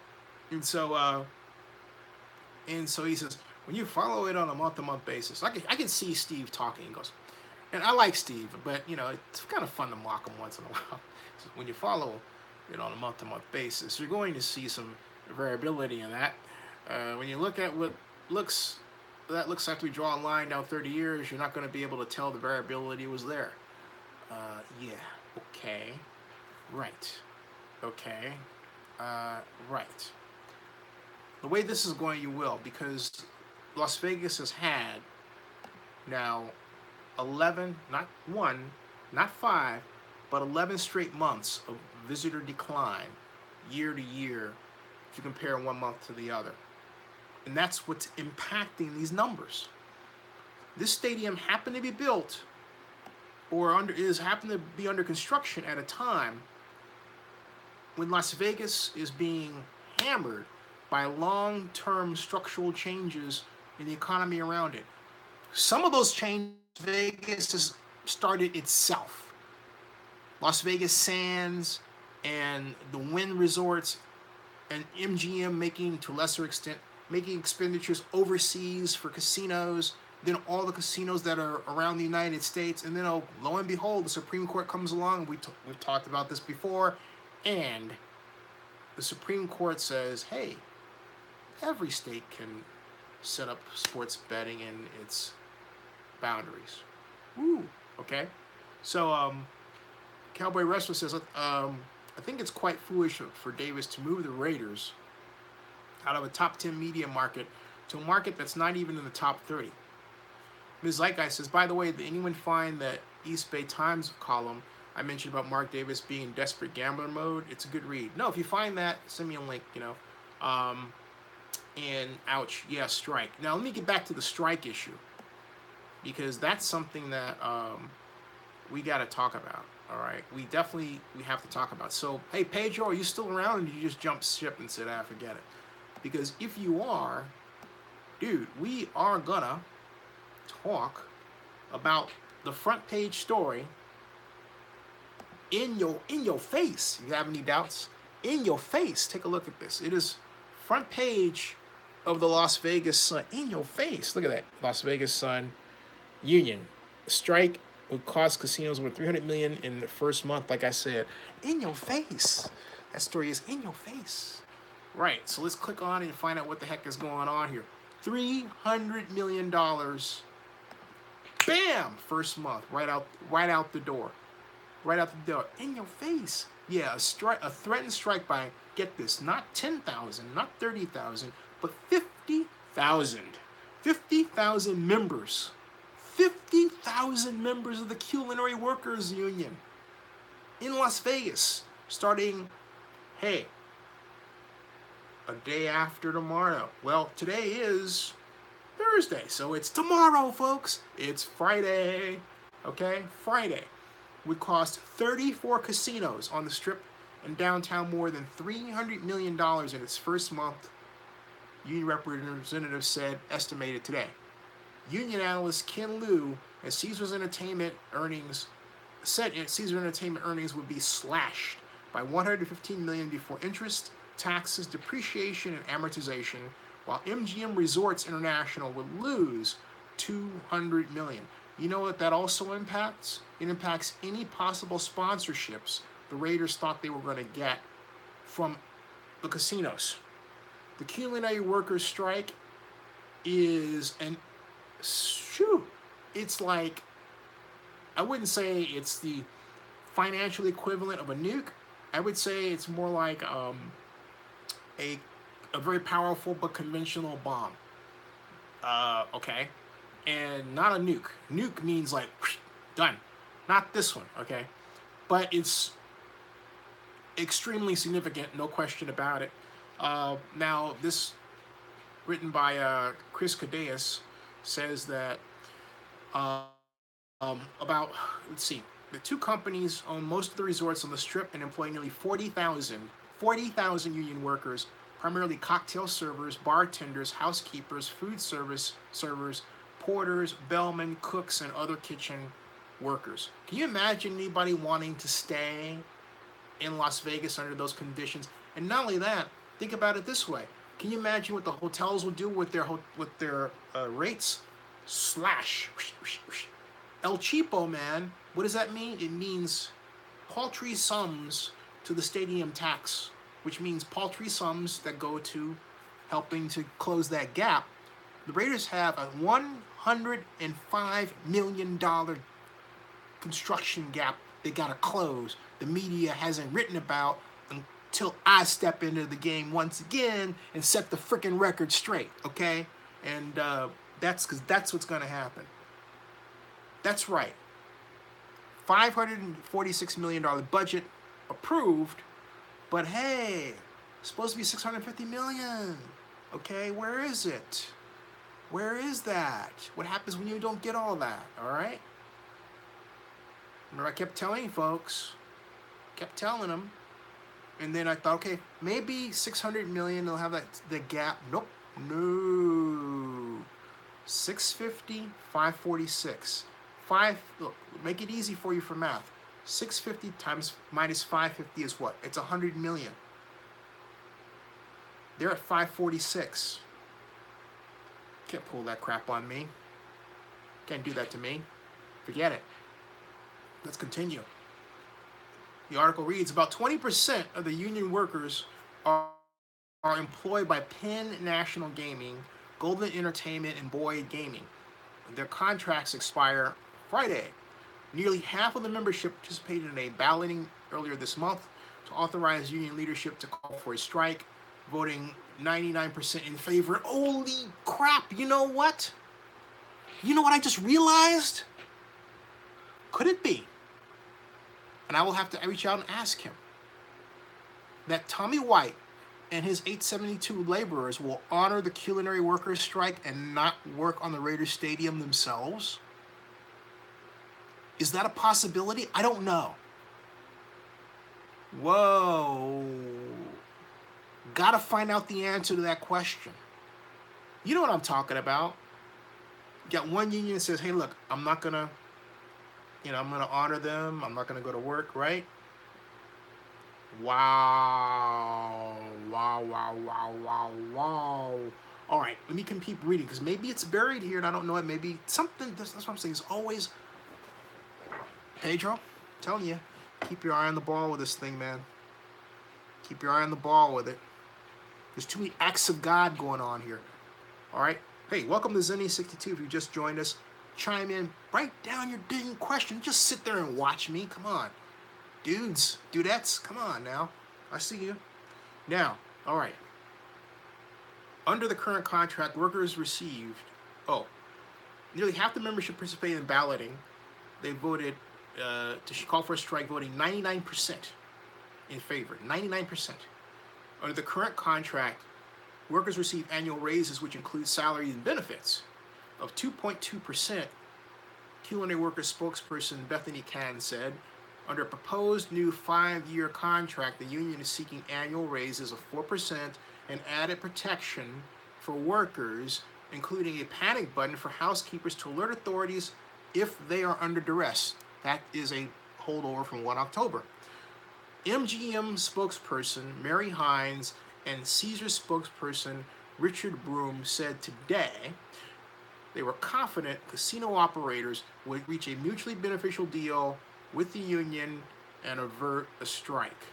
And so he says, when you follow it on a month-to-month basis, I can see Steve talking. He goes, and I like Steve, but, it's kind of fun to mock him once in a while. So when you follow it on a month-to-month basis, you're going to see some variability in that. When you look at what looks like we draw a line down 30 years, you're not going to be able to tell the variability was there. Yeah, okay, right, okay, right. The way this is going, you will, because Las Vegas has had now 11, not 1, not 5, but 11 straight months of visitor decline year to year if you compare one month to the other. And that's what's impacting these numbers. This stadium happened to be built happened to be under construction at a time when Las Vegas is being hammered by long-term structural changes in the economy around it. Some of those changes Vegas has started itself. Las Vegas Sands and the Wynn Resorts and MGM making, to a lesser extent, making expenditures overseas for casinos, then all the casinos that are around the United States, and then lo and behold, the Supreme Court comes along. We've talked about this before, and the Supreme Court says, hey, every state can set up sports betting in its boundaries. Woo, okay? So, Cowboy Wrestler says, I think it's quite foolish for Davis to move the Raiders out of a top 10 media market to a market that's not even in the top 30. Ms. Zeitgeist says, by the way, did anyone find that East Bay Times column I mentioned about Mark Davis being in desperate gambler mode? It's a good read. No, if you find that, send me a link, And ouch, yeah, strike. Now let me get back to the strike issue. because that's something that we got to talk about. All right, we have to talk about. So, hey, Pedro, are you still around, or did you just jump ship and said, "Ah, forget it"? Because if you are, dude, we are gonna talk about the front page story in your face. You have any doubts? In your face. Take a look at this. It is front page of the Las Vegas Sun. In your face. Look at that. Las Vegas Sun union strike would cost casinos over $300 million in the first month. Like I said, in your face. That story is in your face. Right. So let's click on it and find out what the heck is going on here. $300 million. Bam! First month, right out the door. Right out the door. In your face. Yeah, a threatened strike by, get this, not 10,000, not 30,000, but 50,000. 50,000 members. 50,000 members of the Culinary Workers Union in Las Vegas, starting, hey, a day after tomorrow. Well, today is Thursday, so it's tomorrow, folks. It's Friday, okay? Friday would cost 34 casinos on the Strip and downtown more than $300 million in its first month, union representatives said, estimated today. Union analyst Ken Liu at Caesars Entertainment earnings said Caesars Entertainment earnings would be slashed by $115 million before interest, taxes, depreciation, and amortization, while MGM Resorts International would lose $200 million. You know what that also impacts? It impacts any possible sponsorships the Raiders thought they were going to get from the casinos. The Culinary Workers strike is it's like, I wouldn't say it's the financial equivalent of a nuke. I would say it's more like a very powerful but conventional bomb. Okay? And not a nuke. Nuke means like, done. Not this one, okay? But it's extremely significant, no question about it. Now, this, written by Chris Cadeas, says that about, let's see, the two companies own most of the resorts on the Strip and employ nearly 40,000 union workers, primarily cocktail servers, bartenders, housekeepers, food service servers, porters, bellmen, cooks, and other kitchen workers. Can you imagine anybody wanting to stay in Las Vegas under those conditions? And not only that, think about it this way. Can you imagine what the hotels will do with their rates? Slash. El Cheapo, man. What does that mean? It means paltry sums to the stadium tax, which means paltry sums that go to helping to close that gap. The Raiders have a $105 million construction gap they got to close. The media hasn't written about until I step into the game once again and set the freaking record straight, okay? And that's because that's what's going to happen. That's right. $546 million budget approved, but hey, it's supposed to be $650 million. Okay, where is it? Where is that? What happens when you don't get all that, all right? Remember, I kept telling you folks, kept telling them, and then I thought, okay, maybe $600 million, they'll have the gap. Nope, no. 650, 546. Look, make it easy for you for math. 650 times minus 550 is what? It's 100 million. They're at 546. Can't pull that crap on me. Can't do that to me. Forget it. Let's continue. The article reads, about 20% of the union workers are employed by Penn National Gaming, Golden Entertainment, and Boyd Gaming. Their contracts expire Friday. Nearly half of the membership participated in a balloting earlier this month to authorize union leadership to call for a strike, voting 99% in favor. Holy crap, you know what? You know what I just realized? Could it be? And I will have to reach out and ask him that Tommy White and his 872 laborers will honor the Culinary Workers strike and not work on the Raiders Stadium themselves? Is that a possibility? I don't know. Whoa. Gotta find out the answer to that question. You know what I'm talking about. You got one union that says, hey, look, I'm not gonna, I'm gonna honor them. I'm not gonna go to work, right? Wow. Wow, wow, wow, wow, wow. All right, let me keep reading, because maybe it's buried here and I don't know it. Maybe something, that's what I'm saying, is always, Pedro, I'm telling you, keep your eye on the ball with this thing, man. Keep your eye on the ball with it. There's too many acts of God going on here. All right? Hey, welcome to Zenny62. If you just joined us, chime in, write down your dang question. Just sit there and watch me. Come on. Dudes, dudettes, come on now. I see you. Now, all right. Under the current contract, workers received, nearly half the membership participated in balloting. They voted to call for a strike, voting 99% in favor. 99%. Under the current contract, workers receive annual raises, which include salaries and benefits, of 2.2%. Culinary Workers spokesperson Bethany Cann said, under a proposed new 5-year contract, the union is seeking annual raises of 4% and added protection for workers, including a panic button for housekeepers to alert authorities if they are under duress. That is a holdover from 1 October. MGM spokesperson Mary Hines and Caesar spokesperson Richard Broom said today they were confident casino operators would reach a mutually beneficial deal with the union and avert a strike.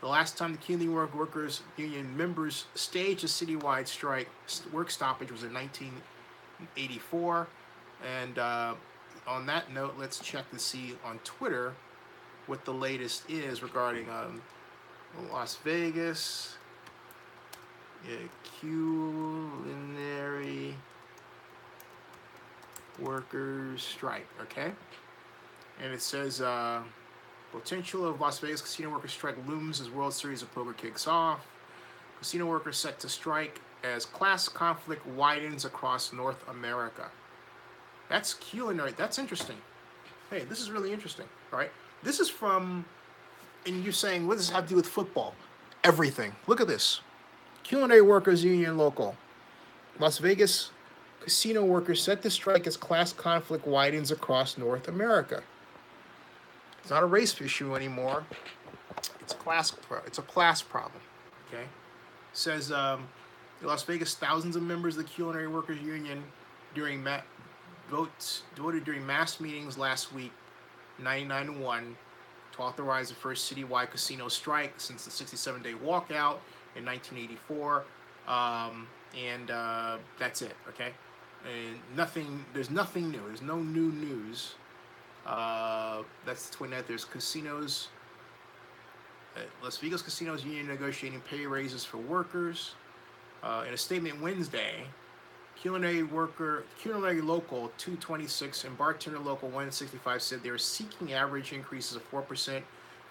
The last time the Culinary Workers Union members staged a citywide work stoppage was in 1984. And on that note, let's check to see on Twitter what the latest is regarding Las Vegas Culinary Workers strike, okay? And it says potential of Las Vegas casino workers strike looms as World Series of Poker kicks off. Casino workers set to strike as class conflict widens across North America. That's culinary. That's interesting. Hey, this is really interesting. All right. This is from, and you're saying, what does this have to do with football? Everything. Look at this. Culinary Workers Union Local. Las Vegas casino workers set to strike as class conflict widens across North America. It's not a race issue anymore. It's a class problem. Okay. It says in Las Vegas, thousands of members of the Culinary Workers Union voted during mass meetings last week, 99-1, to authorize the first citywide casino strike since the 67-day walkout in 1984. And that's it. Okay. And there's nothing new. There's no new news. That's the 29th. There's casinos. Las Vegas Casinos Union negotiating pay raises for workers. In a statement Wednesday, Culinary Local 226 and Bartender Local 165 said they are seeking average increases of 4%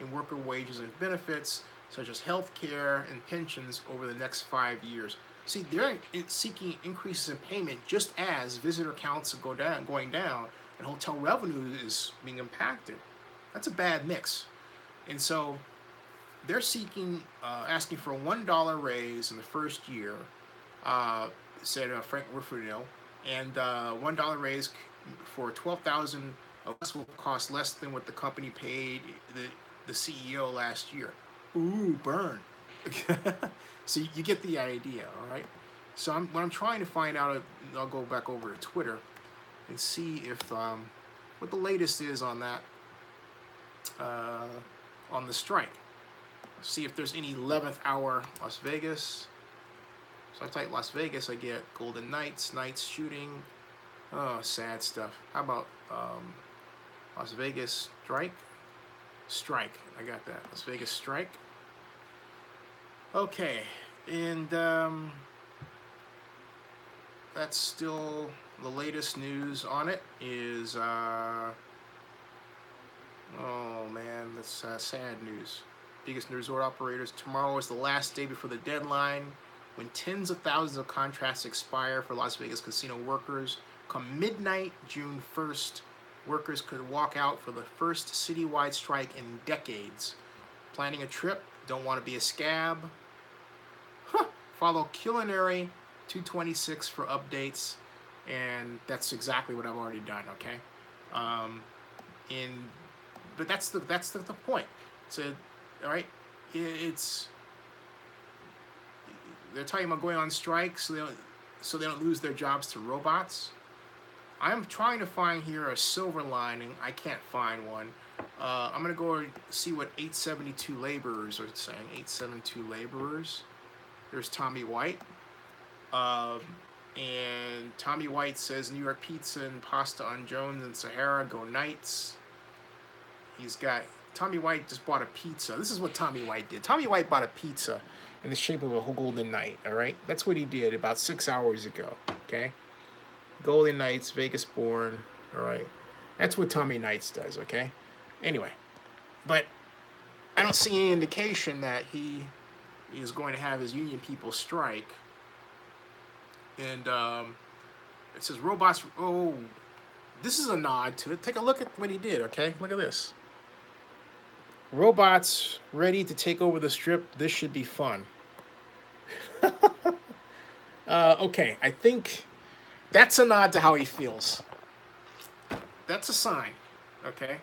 in worker wages and benefits, such as health care and pensions, over the next 5 years. See, they're seeking increases in payment just as visitor counts are going down and hotel revenue is being impacted. That's a bad mix. And so they're asking for a $1 raise in the first year, said Frank Rufino, and $1 raise for 12,000 of us will cost less than what the company paid the CEO last year. Ooh, burn. So you get the idea, all right? So what I'm trying to find out, I'll go back over to Twitter and see if what the latest is on that, on the strike. See if there's any 11th hour Las Vegas. So I type Las Vegas, I get Golden Knights shooting. Oh, sad stuff. How about Las Vegas strike? I got that. Las Vegas strike. Okay, and that's still the latest news on it. Is oh man, that's sad news. Biggest resort operators. Tomorrow is the last day before the deadline, when tens of thousands of contracts expire for Las Vegas casino workers. Come midnight, June 1st, Workers could walk out for the first citywide strike in decades. Planning a trip, don't want to be a scab. Huh. Follow Culinary 226 for updates, and that's exactly what I've already done. Okay, but that's the point. So, all right, it's they're talking about going on strike so they don't lose their jobs to robots. I'm trying to find here a silver lining. I can't find one. I'm going to go see what 872 laborers are saying. 872 laborers. There's Tommy White. And Tommy White says New York pizza and pasta on Jones and Sahara. Go Knights. He's got... Tommy White just bought a pizza. This is what Tommy White did. Tommy White bought a pizza in the shape of a golden knight, all right? That's what he did about 6 hours ago, okay? Golden Knights, Vegas born, all right? That's what Tommy Knights does, okay? Anyway, but I don't see any indication that he is going to have his union people strike. And it says robots, oh, this is a nod to it. Take a look at what he did, okay? Look at this. Robots ready to take over the strip. This should be fun. Okay, I think that's a nod to how he feels. That's a sign, okay?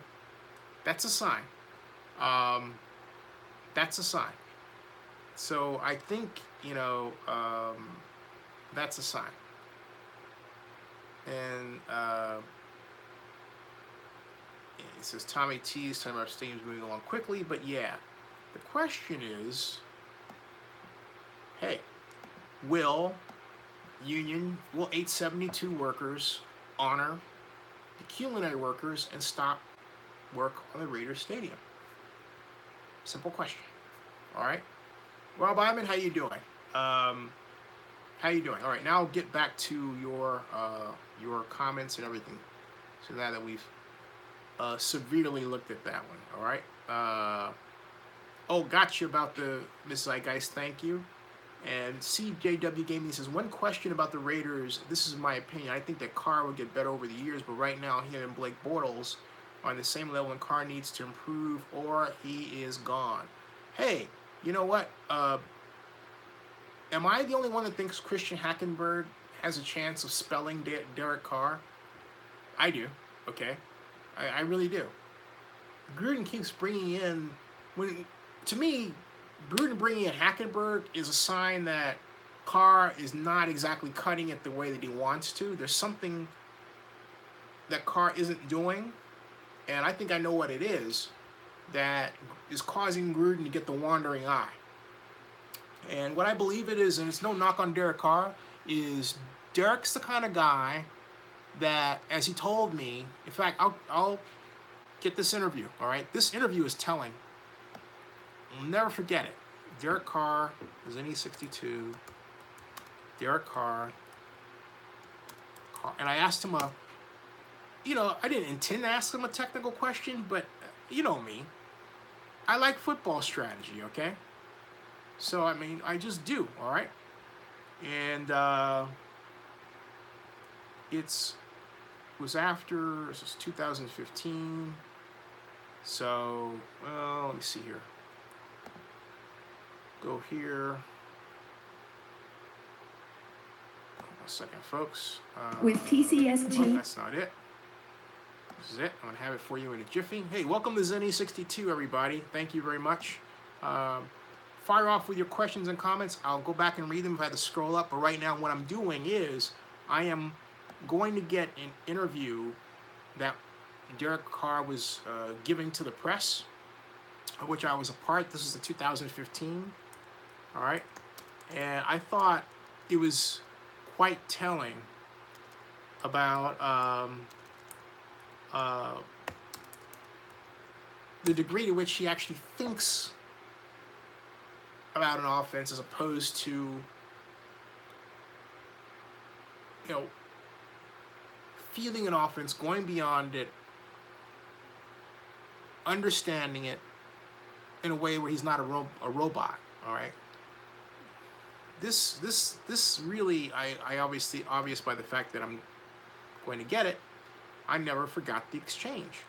That's a sign. That's a sign. So I think, that's a sign. And it says Tommy T's talking about steam's moving along quickly, but yeah. The question is, hey, will 872 workers honor the culinary workers and stop work on the Raiders Stadium? Simple question. All right. Rob Iman, how you doing? How you doing? All right. Now I'll get back to your comments and everything. So now that we've severely looked at that one. All right. Gotcha about the Miss Zeitgeist. Thank you. And CJW Gaming says, one question about the Raiders. This is my opinion. I think that Carr will get better over the years, but right now him and Blake Bortles are on the same level, and Carr needs to improve or he is gone. Hey, you know what? Am I the only one that thinks Christian Hackenberg has a chance of spelling Derek Carr? I do. Okay. I really do. Gruden keeps bringing in... To me, Gruden bringing in Hackenberg is a sign that Carr is not exactly cutting it the way that he wants to. There's something that Carr isn't doing, and I think I know what it is, that is causing Gruden to get the wandering eye. And what I believe it is, and it's no knock on Derek Carr, is Derek's the kind of guy that, as he told me, in fact, I'll get this interview, all right? This interview is telling. I'll never forget it. Derek Carr is in E62. Derek Carr. And I asked him I didn't intend to ask him a technical question, but you know me. I like football strategy, okay? So, I just do, all right? And it was after, this was 2015. So, well, let me see here. Go here. Hold on a second, folks. With TCSG. That's not it. This is it. I'm going to have it for you in a jiffy. Hey, welcome to Zenny62, everybody. Thank you very much. Fire off with your questions and comments. I'll go back and read them if I have to scroll up. But right now, what I'm doing is I am going to get an interview that Derek Carr was giving to the press, of which I was a part. This is the 2015. All right. And I thought it was quite telling about the degree to which he actually thinks about an offense as opposed to, feeling an offense, going beyond it, understanding it in a way where he's not a robot, all right? This really, I obvious by the fact that I'm going to get it, I never forgot the exchange.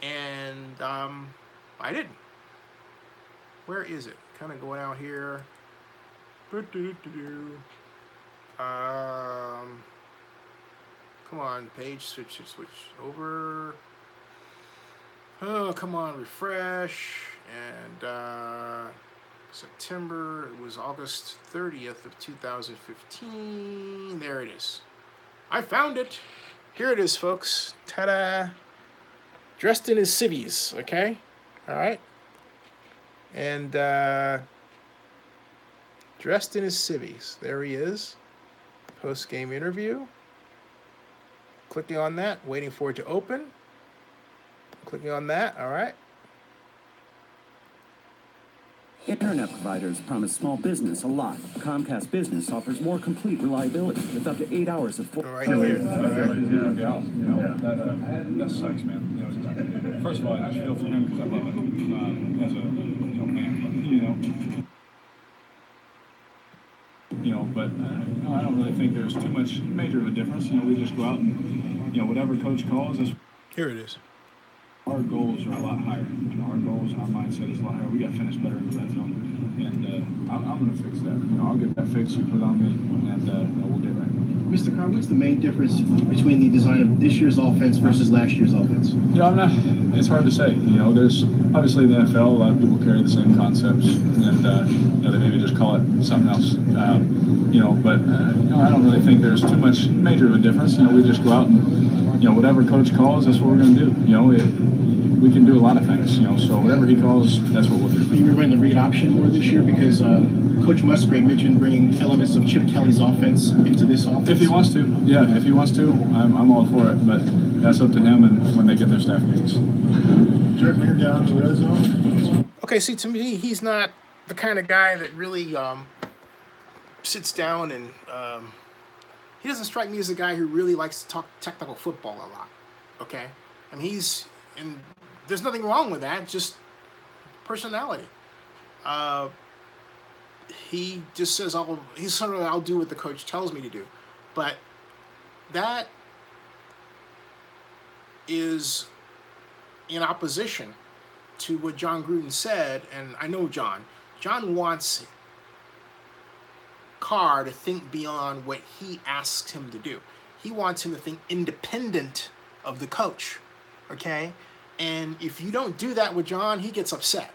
And I didn't. Where is it? Kind of going out here. Come on, page switch over. Oh, come on, refresh. And September, it was August 30th of 2015. There it is. I found it. Here it is, folks. Ta-da. Dressed in his civvies, okay? All right. And dressed in his civvies. There he is. Post-game interview. Clicking on that, waiting for it to open. Clicking on that, all right. Internet providers promise small business a lot. Comcast Business offers more complete reliability with up to 8 hours of full. Right here. That sucks, man. You know, first of all, I feel for him because I love him as a man. But I don't really think there's too much major of a difference. We just go out and whatever coach calls us. Here it is. Our goals are a lot higher. Our goals, our mindset is a lot higher. We got to finish better in the red zone, and I'm going to fix that. I'll get that fixed you put on me, and we'll get right. Mr. Carr, what's the main difference between the design of this year's offense versus last year's offense? It's hard to say. There's obviously in the NFL, a lot of people carry the same concepts, and they maybe just call it something else. But I don't really think there's too much major of a difference. We just go out and whatever coach calls, that's what we're going to do. We can do a lot of things. So whatever he calls, that's what we'll do. Are you running the read option more this year because Coach Musgrave mentioned bringing elements of Chip Kelly's offense into this offense? If he wants to, yeah. If he wants to, I'm all for it. But that's up to him and when they get their staff meetings. Jeremy, down to the red zone. Okay, see, to me, he's not the kind of guy that really sits down and he doesn't strike me as a guy who really likes to talk technical football a lot. Okay, and there's nothing wrong with that, just personality. He just says, I'll do what the coach tells me to do. But that is in opposition to what John Gruden said, and I know John. John wants Carr to think beyond what he asks him to do. He wants him to think independent of the coach, okay? And if you don't do that with John, he gets upset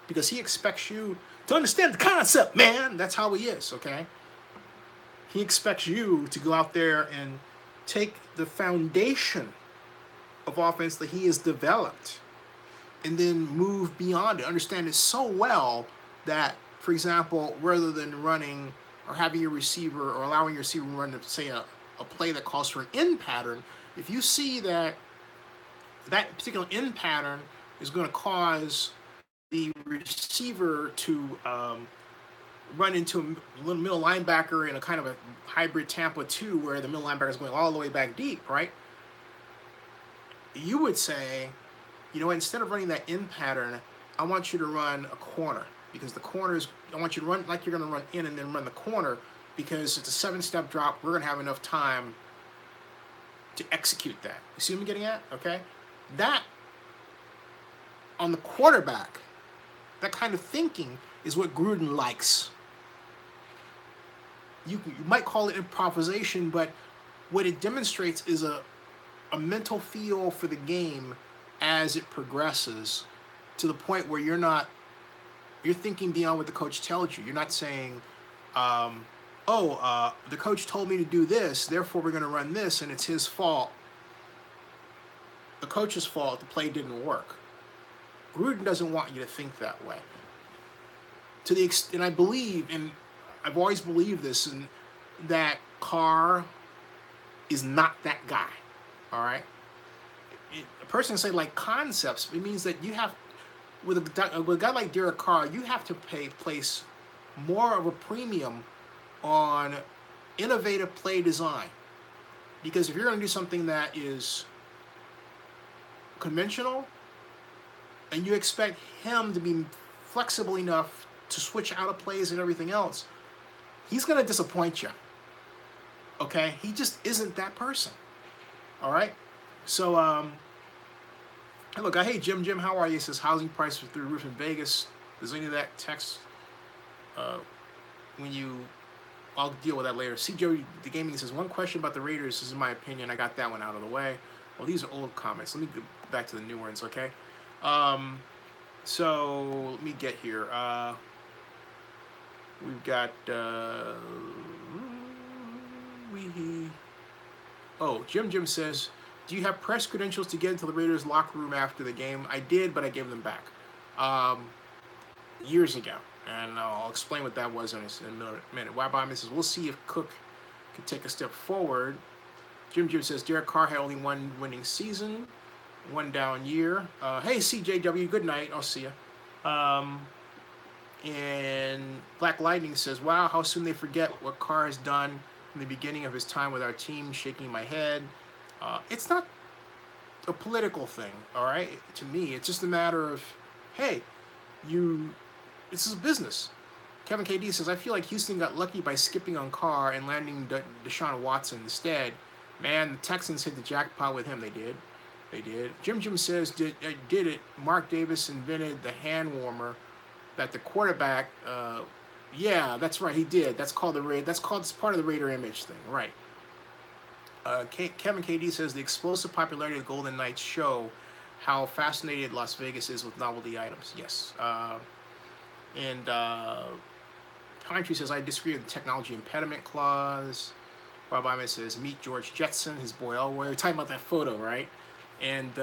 because he expects you to understand the concept, man. That's how he is, okay? He expects you to go out there and take the foundation of offense that he has developed and then move beyond it, understand it so well that, for example, rather than running or having your receiver or allowing your receiver to run, say, a play that calls for an in pattern, if you see that particular in pattern is going to cause the receiver to run into a little middle linebacker in a kind of a hybrid Tampa 2 where the middle linebacker is going all the way back deep, right? You would say, instead of running that in pattern, I want you to run a corner because the corners, I want you to run like you're going to run in and then run the corner because it's a 7-step drop. We're going to have enough time to execute that. You see what I'm getting at? Okay. That, on the quarterback, that kind of thinking is what Gruden likes. You might call it improvisation, but what it demonstrates is a mental feel for the game as it progresses to the point where you're thinking beyond what the coach tells you. You're not saying, the coach told me to do this, therefore we're going to run this, and it's his fault. The coach's fault, the play didn't work. Gruden doesn't want you to think that way. To the extent, I believe, and I've always believed this, and that Carr is not that guy. All right. A person can say like concepts. It means that you have, with a guy like Derek Carr, you have to place more of a premium on innovative play design, because if you're going to do something that is conventional and you expect him to be flexible enough to switch out of plays and everything else, he's going to disappoint you. Okay? He just isn't that person. All right? So, look, hey, Jim, how are you? It says housing prices are through the roof in Vegas. Does any of that text, when you, I'll deal with that later. CJ, the gaming says, one question about the Raiders, this is my opinion. I got that one out of the way. Well, these are old comments. Let me go back to the new ones, okay? So, let me get here. We've got, Jim says, do you have press credentials to get into the Raiders locker room after the game? I did, but I gave them back years ago. And I'll explain what that was in a minute. Bowman says, we'll see if Cook can take a step forward. Jim says, Derek Carr had only one winning season, one down year. Hey, CJW, good night. I'll see you. And Black Lightning says, wow, how soon they forget what Carr has done in the beginning of his time with our team, shaking my head. It's not a political thing, all right? To me, it's just a matter of, hey, this is a business. Kevin KD says, I feel like Houston got lucky by skipping on Carr and landing Deshaun Watson instead. Man, the Texans hit the jackpot with him. They did. Jim says, did it. Mark Davis invented the hand warmer that the quarterback, yeah, that's right, he did. That's part of the Raider image thing, right. Kevin KD says, the explosive popularity of the Golden Knights show how fascinated Las Vegas is with novelty items. Yes. And Pine Tree says, I disagree with the technology impediment clause. Bob Iman says, meet George Jetson, his boy Elway. We're talking about that photo, right? And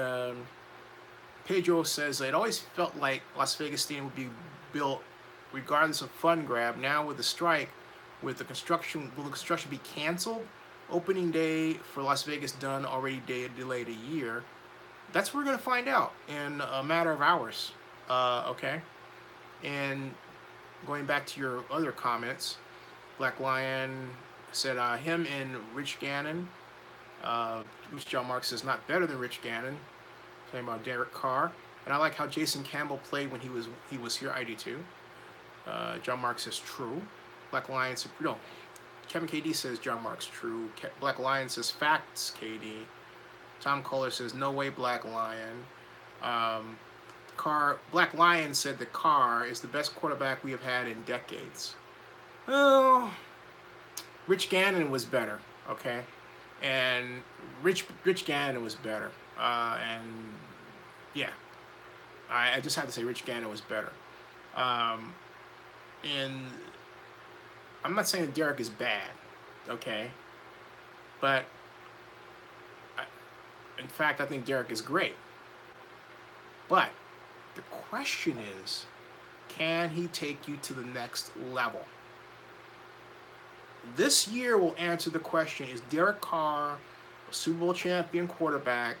Pedro says, it always felt like Las Vegas Stadium would be built regardless of fund grab. Now with the strike, will the construction be canceled? Opening day for Las Vegas done, already delayed a year. That's what we're going to find out in a matter of hours. Okay? And going back to your other comments, Black Lion said him and Rich Gannon, which John Mark says not better than Rich Gannon, talking about Derek Carr. And I like how Jason Campbell played when he was here. I do too. John Mark says true. Black Lion says no. Kevin KD says John Mark's true. Black Lion says facts, KD. Tom Kohler says no way, Black Lion. Black Lion said that Carr is the best quarterback we have had in decades. Well, Rich Gannon was better, okay? And Rich Gannon was better. And yeah, I just have to say Rich Gannon was better. And I'm not saying Derek is bad, okay? But in fact, I think Derek is great. But the question is, can he take you to the next level? This year will answer the question, is Derek Carr a Super Bowl champion quarterback,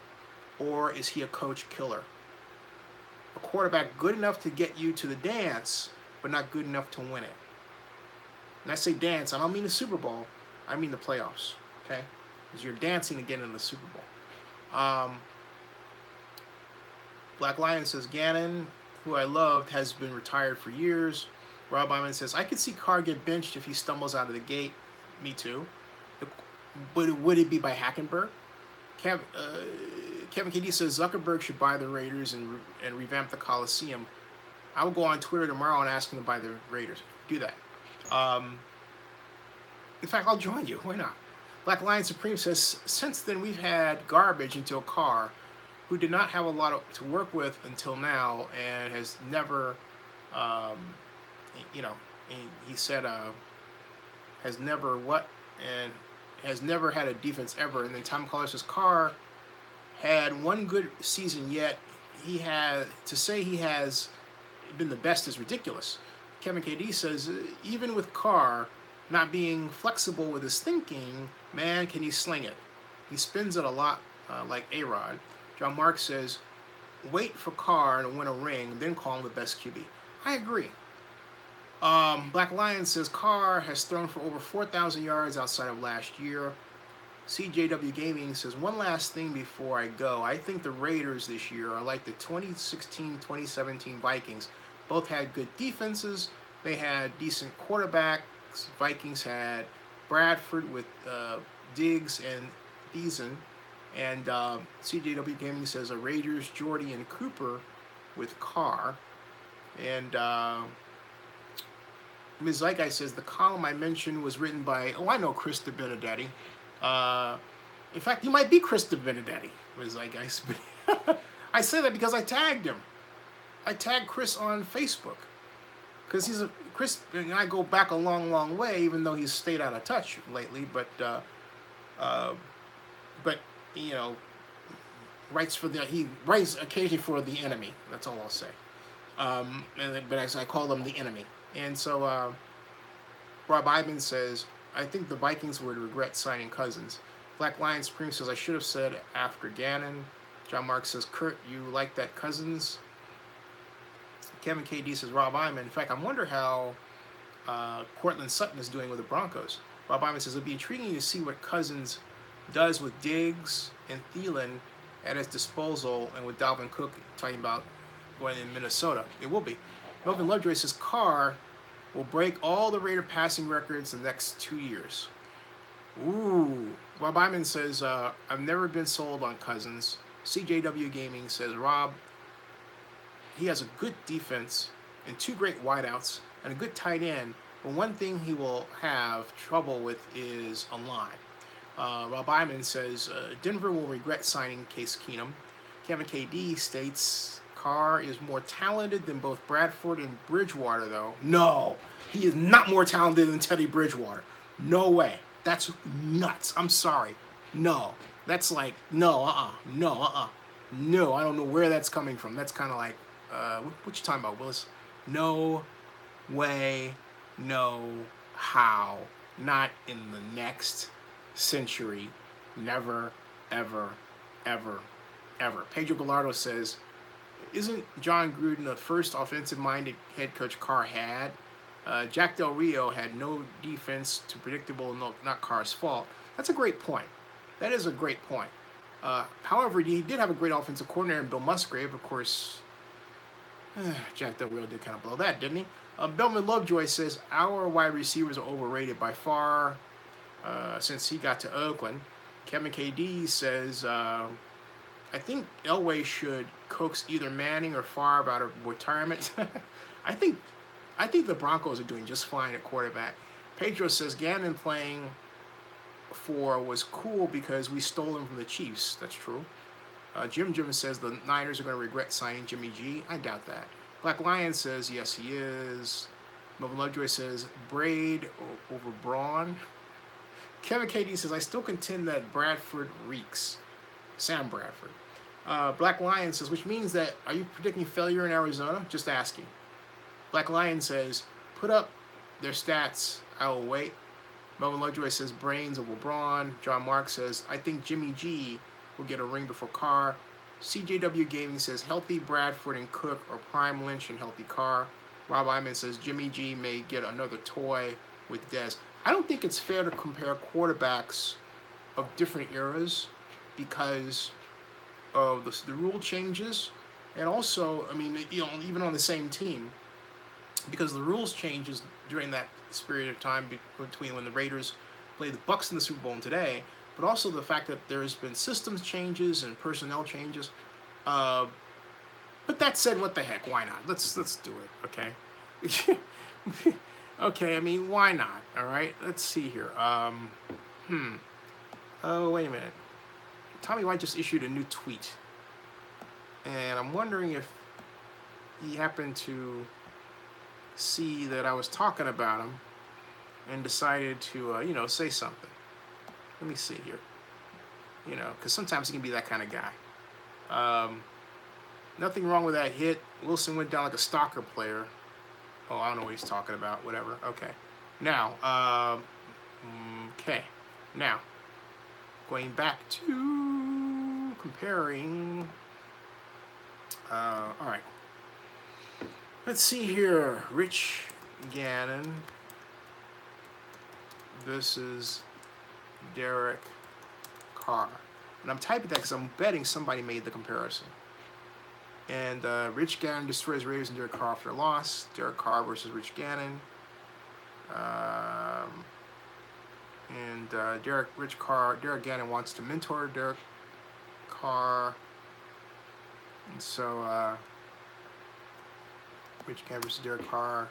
or is he a coach killer? A quarterback good enough to get you to the dance, but not good enough to win it. And I say dance, I don't mean the Super Bowl, I mean the playoffs, okay? Because you're dancing to get in the Super Bowl. Black Lion says, Gannon, who I loved, has been retired for years. Rob Iman says, I could see Carr get benched if he stumbles out of the gate. Me too. Would it be by Hackenberg? Kevin KD says, Zuckerberg should buy the Raiders and revamp the Coliseum. I will go on Twitter tomorrow and ask him to buy the Raiders. Do that. In fact, I'll join you. Why not? Black Lion Supreme says, since then we've had garbage until Carr, who did not have a lot to work with until now and has never, he said, has never what? And has never had a defense ever. And then Tom Collar says, Carr had one good season, yet to say he has been the best is ridiculous. Kevin KD says, even with Carr not being flexible with his thinking, man, can he sling it. He spins it a lot like A-Rod. John Mark says, wait for Carr to win a ring, then call him the best QB. I agree. Black Lion says, Carr has thrown for over 4,000 yards outside of last year. CJW Gaming says, one last thing before I go. I think the Raiders this year are like the 2016-2017 Vikings. Both had good defenses. They had decent quarterbacks. Vikings had Bradford with Diggs and Beason. And CJW Gaming says Raiders, Jordy, and Cooper with Carr. And Ms. Zeitgeist says the column I mentioned was written by, I know Chris DeBenedetti. In fact, you might be Chris DeBenedetti, Ms. Zeitgeist. I say that because I tagged him. I tagged Chris on Facebook. Because Chris and I go back a long, long way, even though he's stayed out of touch lately. But you know, he writes occasionally for the enemy. That's all I'll say. But as I call them the enemy. And so Rob Ivan says, I think the Vikings would regret signing Cousins. Black Lion Supreme says, I should have said after Gannon. John Mark says, Kurt, you like that Cousins? Kevin KD says, Rob Iman. In fact, I wonder how Cortland Sutton is doing with the Broncos. Rob Iman says, it'll be intriguing to see what Cousins does with Diggs and Thielen at his disposal, and with Dalvin Cook talking about going in Minnesota. It will be. Melvin Lovejoy says, Carr will break all the Raider passing records in the next 2 years. Ooh. Rob Iman says, I've never been sold on Cousins. CJW Gaming says, Rob, he has a good defense and 2 great wideouts and a good tight end, but one thing he will have trouble with is a line. Rob Iman says, Denver will regret signing Case Keenum. Kevin KD states, Carr is more talented than both Bradford and Bridgewater, though. No, he is not more talented than Teddy Bridgewater. No way. That's nuts. I'm sorry. No. That's like, no, No, I don't know where that's coming from. That's kind of like, what you talking about, Willis? No way, no how. Not in the next century. Never, ever, ever, ever. Pedro Gallardo says, isn't John Gruden the first offensive-minded head coach Carr had? Jack Del Rio had no defense to predictable, not Carr's fault. That's a great point. That is a great point. However, he did have a great offensive coordinator in Bill Musgrave. Of course, Jack Del Rio did kind of blow that, didn't he? Bellman Lovejoy says, our wide receivers are overrated by far since he got to Oakland. Kevin KD says, I think Elway should coax either Manning or Favre out of retirement. I think the Broncos are doing just fine at quarterback. Pedro says Gannon playing for was cool because we stole him from the Chiefs. That's true. Jim says the Niners are going to regret signing Jimmy G. I doubt that. Black Lion says yes, he is. Melvin Lovejoy says Braid over Braun. Kevin KD says I still contend that Bradford reeks. Sam Bradford. Black Lion says, which means that, are you predicting failure in Arizona? Just asking. Black Lion says, put up their stats, I will wait. Melvin Lovejoy says, brains of LeBron. John Mark says, I think Jimmy G will get a ring before Carr. CJW Gaming says, healthy Bradford and Cook or prime Lynch and healthy Carr. Rob Iman says, Jimmy G may get another toy with Dez. I don't think it's fair to compare quarterbacks of different eras because of the rule changes, and also, I mean, even on the same team, because the rules changes during that period of time between when the Raiders played the Bucs in the Super Bowl and today, but also the fact that there's been systems changes and personnel changes. But that said, what the heck? Why not? Let's do it. Okay. Okay. I mean, why not? All right. Let's see here. Oh, wait a minute. Tommy White just issued a new tweet, and I'm wondering if he happened to see that I was talking about him and decided to, say something. Let me see here. Because sometimes he can be that kind of guy. Nothing wrong with that hit. Wilson went down like a stalker player. Oh, I don't know what he's talking about. Whatever. Okay. Now, Now, going back to comparing. All right. Let's see here. Rich Gannon. This is Derek Carr. And I'm typing that because I'm betting somebody made the comparison. And Rich Gannon destroys Raiders and Derek Carr after a loss. Derek Carr versus Rich Gannon. Derek Gannon wants to mentor Derek Carr. And so, Rich Gannon versus Derek Carr.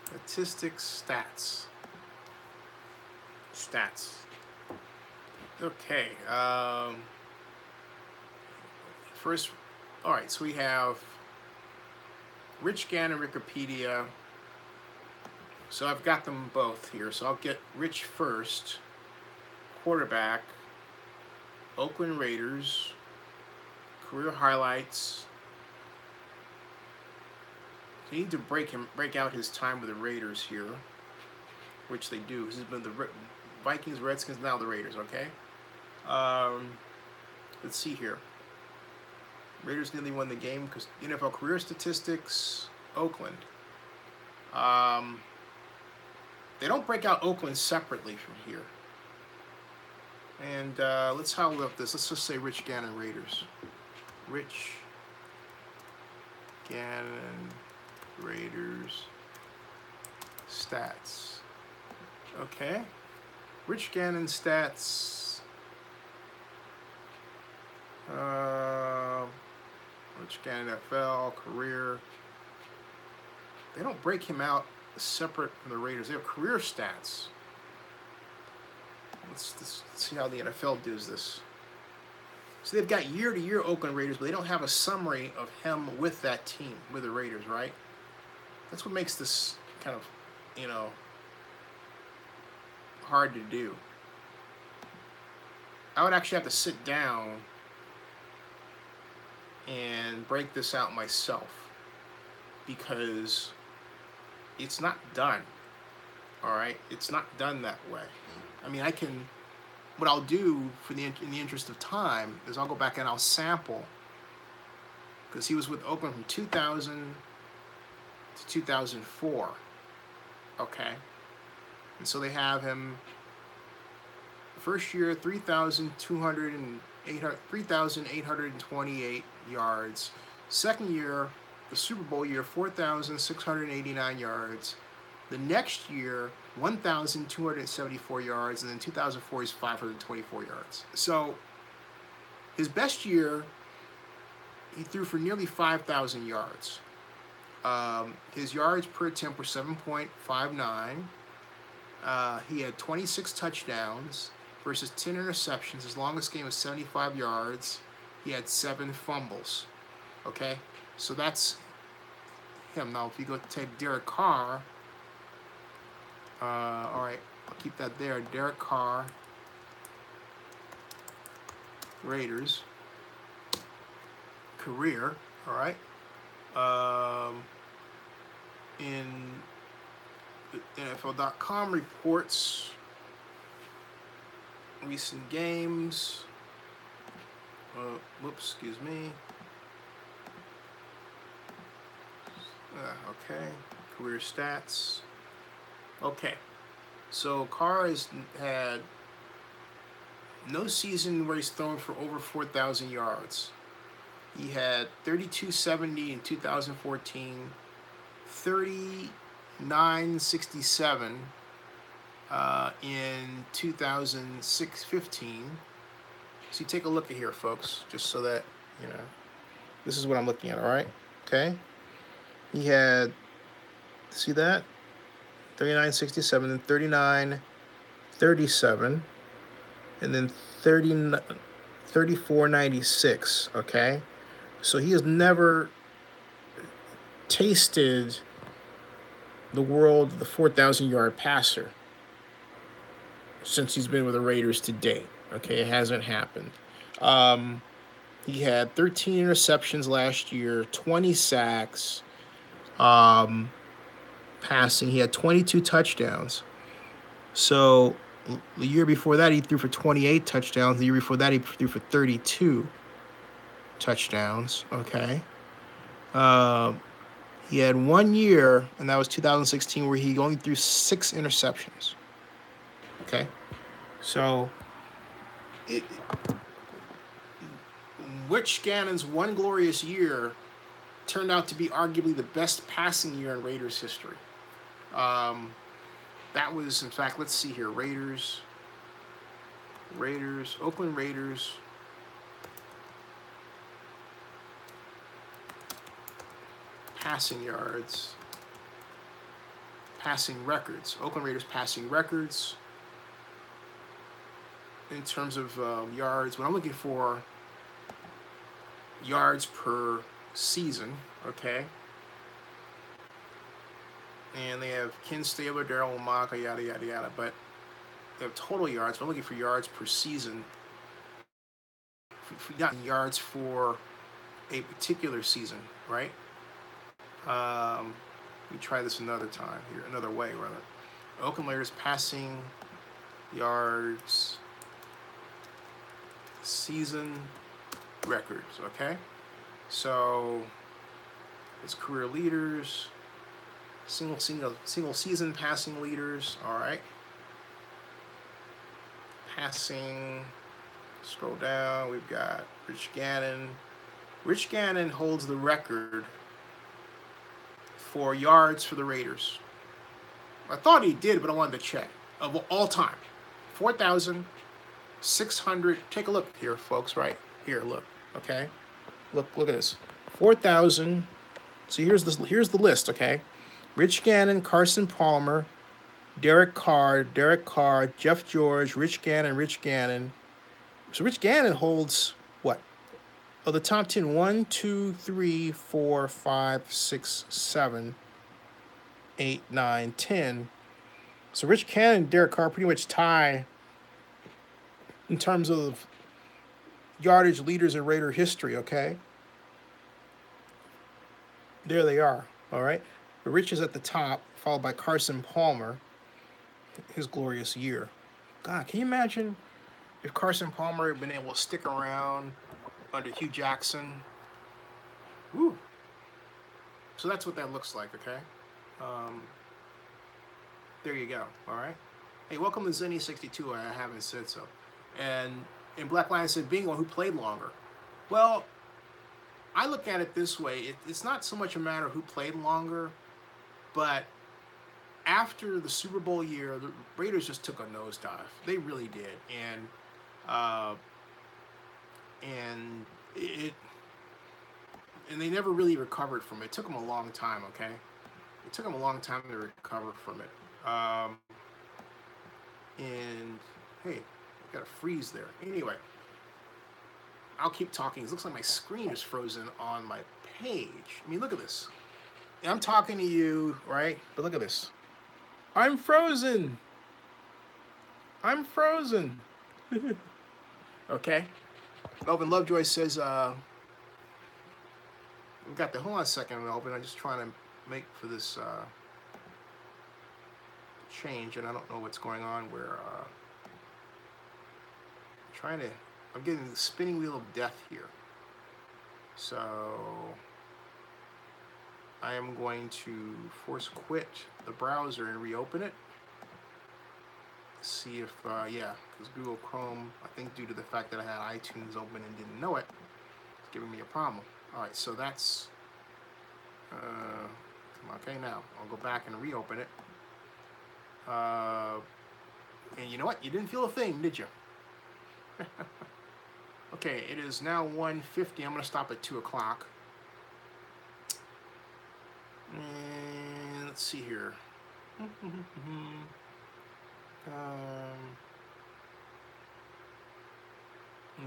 Statistics, stats. Okay. First, all right. So we have Rich Gannon Wikipedia. So I've got them both here. So I'll get Rich first. Quarterback, Oakland Raiders. Career highlights. They need to break out his time with the Raiders here, which they do. This has been the Vikings, Redskins, now the Raiders. Okay. Let's see here. Raiders nearly won the game because NFL career statistics. Oakland. They don't break out Oakland separately from here. And let's hold up this. Let's just say Rich Gannon Raiders. Rich Gannon Raiders stats. Okay. Rich Gannon stats. Rich Gannon NFL career. They don't break him out separate from the Raiders. They have career stats. Let's see how the NFL does this. So they've got year-to-year Oakland Raiders, but they don't have a summary of him with that team, with the Raiders, right? That's what makes this kind of, hard to do. I would actually have to sit down and break this out myself because it's not done, all right? It's not done that way. I mean, what I'll do in the interest of time is I'll go back and I'll sample, because he was with Oakland from 2000 to 2004, okay? And so they have him, first year, 3,828 yards. Second year, the Super Bowl year, 4,689 yards. The next year, 1,274 yards, and then 2004 is 524 yards. So his best year, he threw for nearly 5,000 yards. His yards per attempt were 7.59. He had 26 touchdowns versus 10 interceptions. His longest game was 75 yards. He had 7 fumbles. Okay, so that's him. Now, if you go to Derek Carr, all right, I'll keep that there. Derek Carr, Raiders, career, all right. In NFL.com reports recent games. Whoops, excuse me. Okay, career stats. Okay, so Carr has had no season where he's thrown for over 4,000 yards. He had 3,270 in 2014, 3,967 in 2015. So you take a look at here, folks, just so that, this is what I'm looking at, all right? Okay. He had, see that? 39.67, then 39.37, and then 34.96, okay? So he has never tasted the world of the 4,000-yard passer since he's been with the Raiders to date, okay? It hasn't happened. He had 13 interceptions last year, 20 sacks, passing. He had 22 touchdowns. So the year before that, he threw for 28 touchdowns. The year before that, he threw for 32 touchdowns. Okay. He had 1 year, and that was 2016, where he only threw 6 interceptions. Okay. So Rich Gannon's one glorious year turned out to be arguably the best passing year in Raiders history. That was, in fact, let's see here. Oakland Raiders. passing yards, passing records. Oakland Raiders passing records in terms of yards. When I'm looking for yards per season, okay? And they have Ken Stabler, Darryl Maka, yada, yada, yada. But they have total yards. But I'm looking for yards per season. If we got yards for a particular season, right? Let me try this another time here, another way, rather. Oakland Raiders passing yards season records, okay? So it's career leaders, single season passing leaders, all right? Passing, scroll down, we've got Rich Gannon. Rich Gannon holds the record for yards for the Raiders. I thought he did, but I wanted to check. Of all time, 4,600. Take a look here, folks. Right here, look. Okay, look at this. 4,000. So here's the list. Okay, Rich Gannon, Carson Palmer, Derek Carr, Jeff George, Rich Gannon. So Rich Gannon holds what? Of the top 10, 1, 2, 3, 4, 5, 6, 7, 8, 9, 10. So Rich Gannon and Derek Carr pretty much tie in terms of yardage leaders in Raider history, okay? There they are, all right? But Rich is at the top, followed by Carson Palmer, his glorious year. God, can you imagine if Carson Palmer had been able to stick around under Hugh Jackson? Woo. So that's what that looks like, okay? There you go, all right? Hey, welcome to Zenny62. I haven't said so. And Black Lion said, bingo, who played longer? Well, I look at it this way. It's not so much a matter of who played longer, but after the Super Bowl year, the Raiders just took a nosedive. They really did. And they never really recovered from it. It took them a long time, okay? It took them a long time to recover from it. And hey, I got a freeze there. Anyway, I'll keep talking. It looks like my screen is frozen on my page. I mean, look at this. I'm talking to you, right? But look at this. I'm frozen. Okay. Melvin Lovejoy says, we've got the, hold on a second, Melvin. I'm just trying to make for this change, and I don't know what's going on where I'm getting the spinning wheel of death here. So I am going to force quit the browser and reopen it. See if, yeah, because Google Chrome, I think due to the fact that I had iTunes open and didn't know it, it's giving me a problem. All right, so that's, okay, now I'll go back and reopen it. And you know what? You didn't feel a thing, did you? Okay, it is now 1:50. I'm going to stop at 2 o'clock. And let's see here. And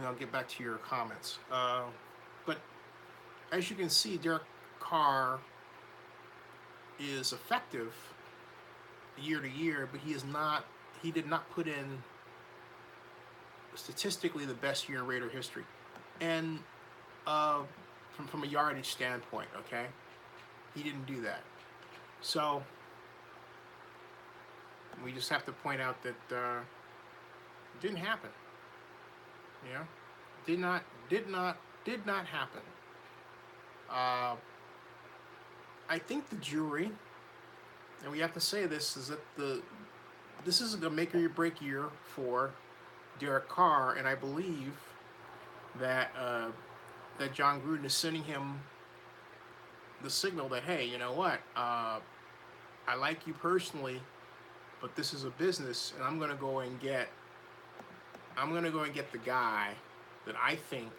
I'll get back to your comments. But as you can see, Derek Carr is effective year to year, but he did not put in statistically the best year in Raider history. And from a yardage standpoint, okay? He didn't do that. So we just have to point out that it didn't happen. You know? Did not happen. I think the jury, and we have to say this, is that this is a make or break year for Derek Carr, and I believe that that John Gruden is sending him the signal that, hey, you know what? I like you personally, but this is a business, and I'm gonna go and get the guy that I think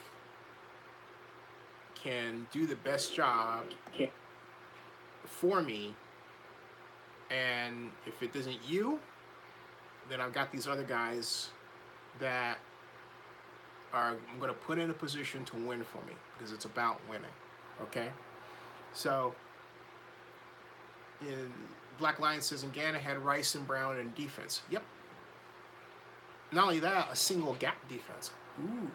can do the best job for me. And if it isn't you, then I've got these other guys that I'm going to put in a position to win for me, because it's about winning. Okay? So, Black Lion says, and Gannon had Rice and Brown in defense. Yep. Not only that, a single gap defense. Ooh.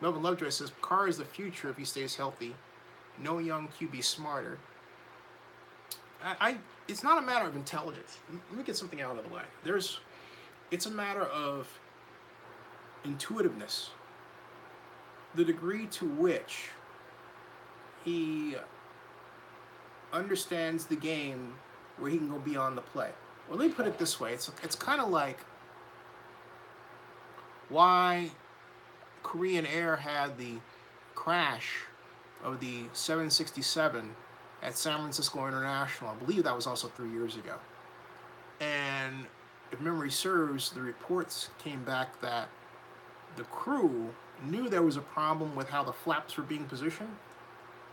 Melvin Lovejoy says, Carr is the future if he stays healthy. No young QB smarter. It's not a matter of intelligence. Let me get something out of the way. It's a matter of intuitiveness. The degree to which he understands the game where he can go beyond the play. Well, let me put it this way. It's kind of like why Korean Air had the crash of the 767 at San Francisco International. I believe that was also 3 years ago. And if memory serves, the reports came back that the crew knew there was a problem with how the flaps were being positioned,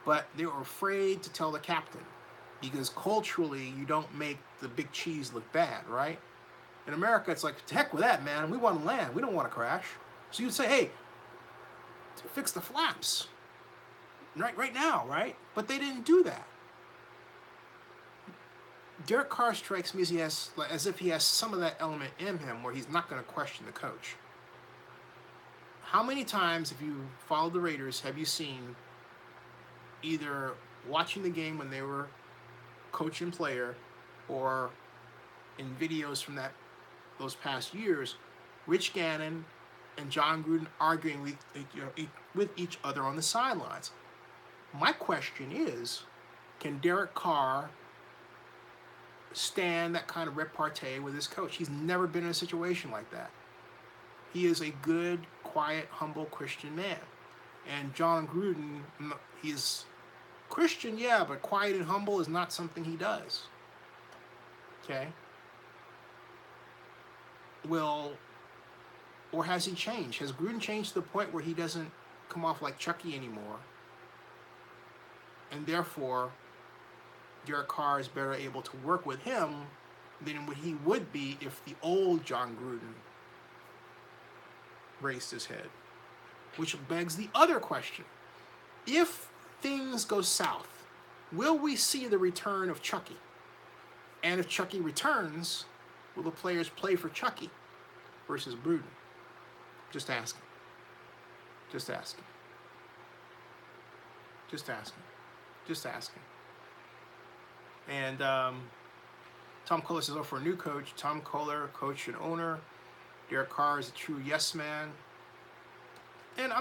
but they were afraid to tell the captain, because culturally you don't make the big cheese look bad, right? In America, it's like, to heck with that, man. We want to land. We don't want to crash. So you'd say, hey, fix the flaps right now, right? But they didn't do that. Derek Carr strikes me as if he has some of that element in him where he's not going to question the coach. How many times, if you followed the Raiders, have you seen, either watching the game when they were coach and player, or in videos from those past years, Rich Gannon and John Gruden arguing with each other on the sidelines? My question is, can Derek Carr stand that kind of repartee with his coach? He's never been in a situation like that. He is a good, quiet, humble Christian man. And John Gruden, he's Christian, yeah, but quiet and humble is not something he does. Okay? Well, or has he changed? Has Gruden changed to the point where he doesn't come off like Chucky anymore? And therefore, Derek Carr is better able to work with him than what he would be if the old John Gruden raised his head. Which begs the other question. If things go south, will we see the return of Chucky? And if Chucky returns, will the players play for Chucky versus Gruden? Just asking. Just asking. Just asking. Just asking. And Tom Kohler says, for a new coach, Tom Kohler, coach and owner. Derek Carr is a true yes man. And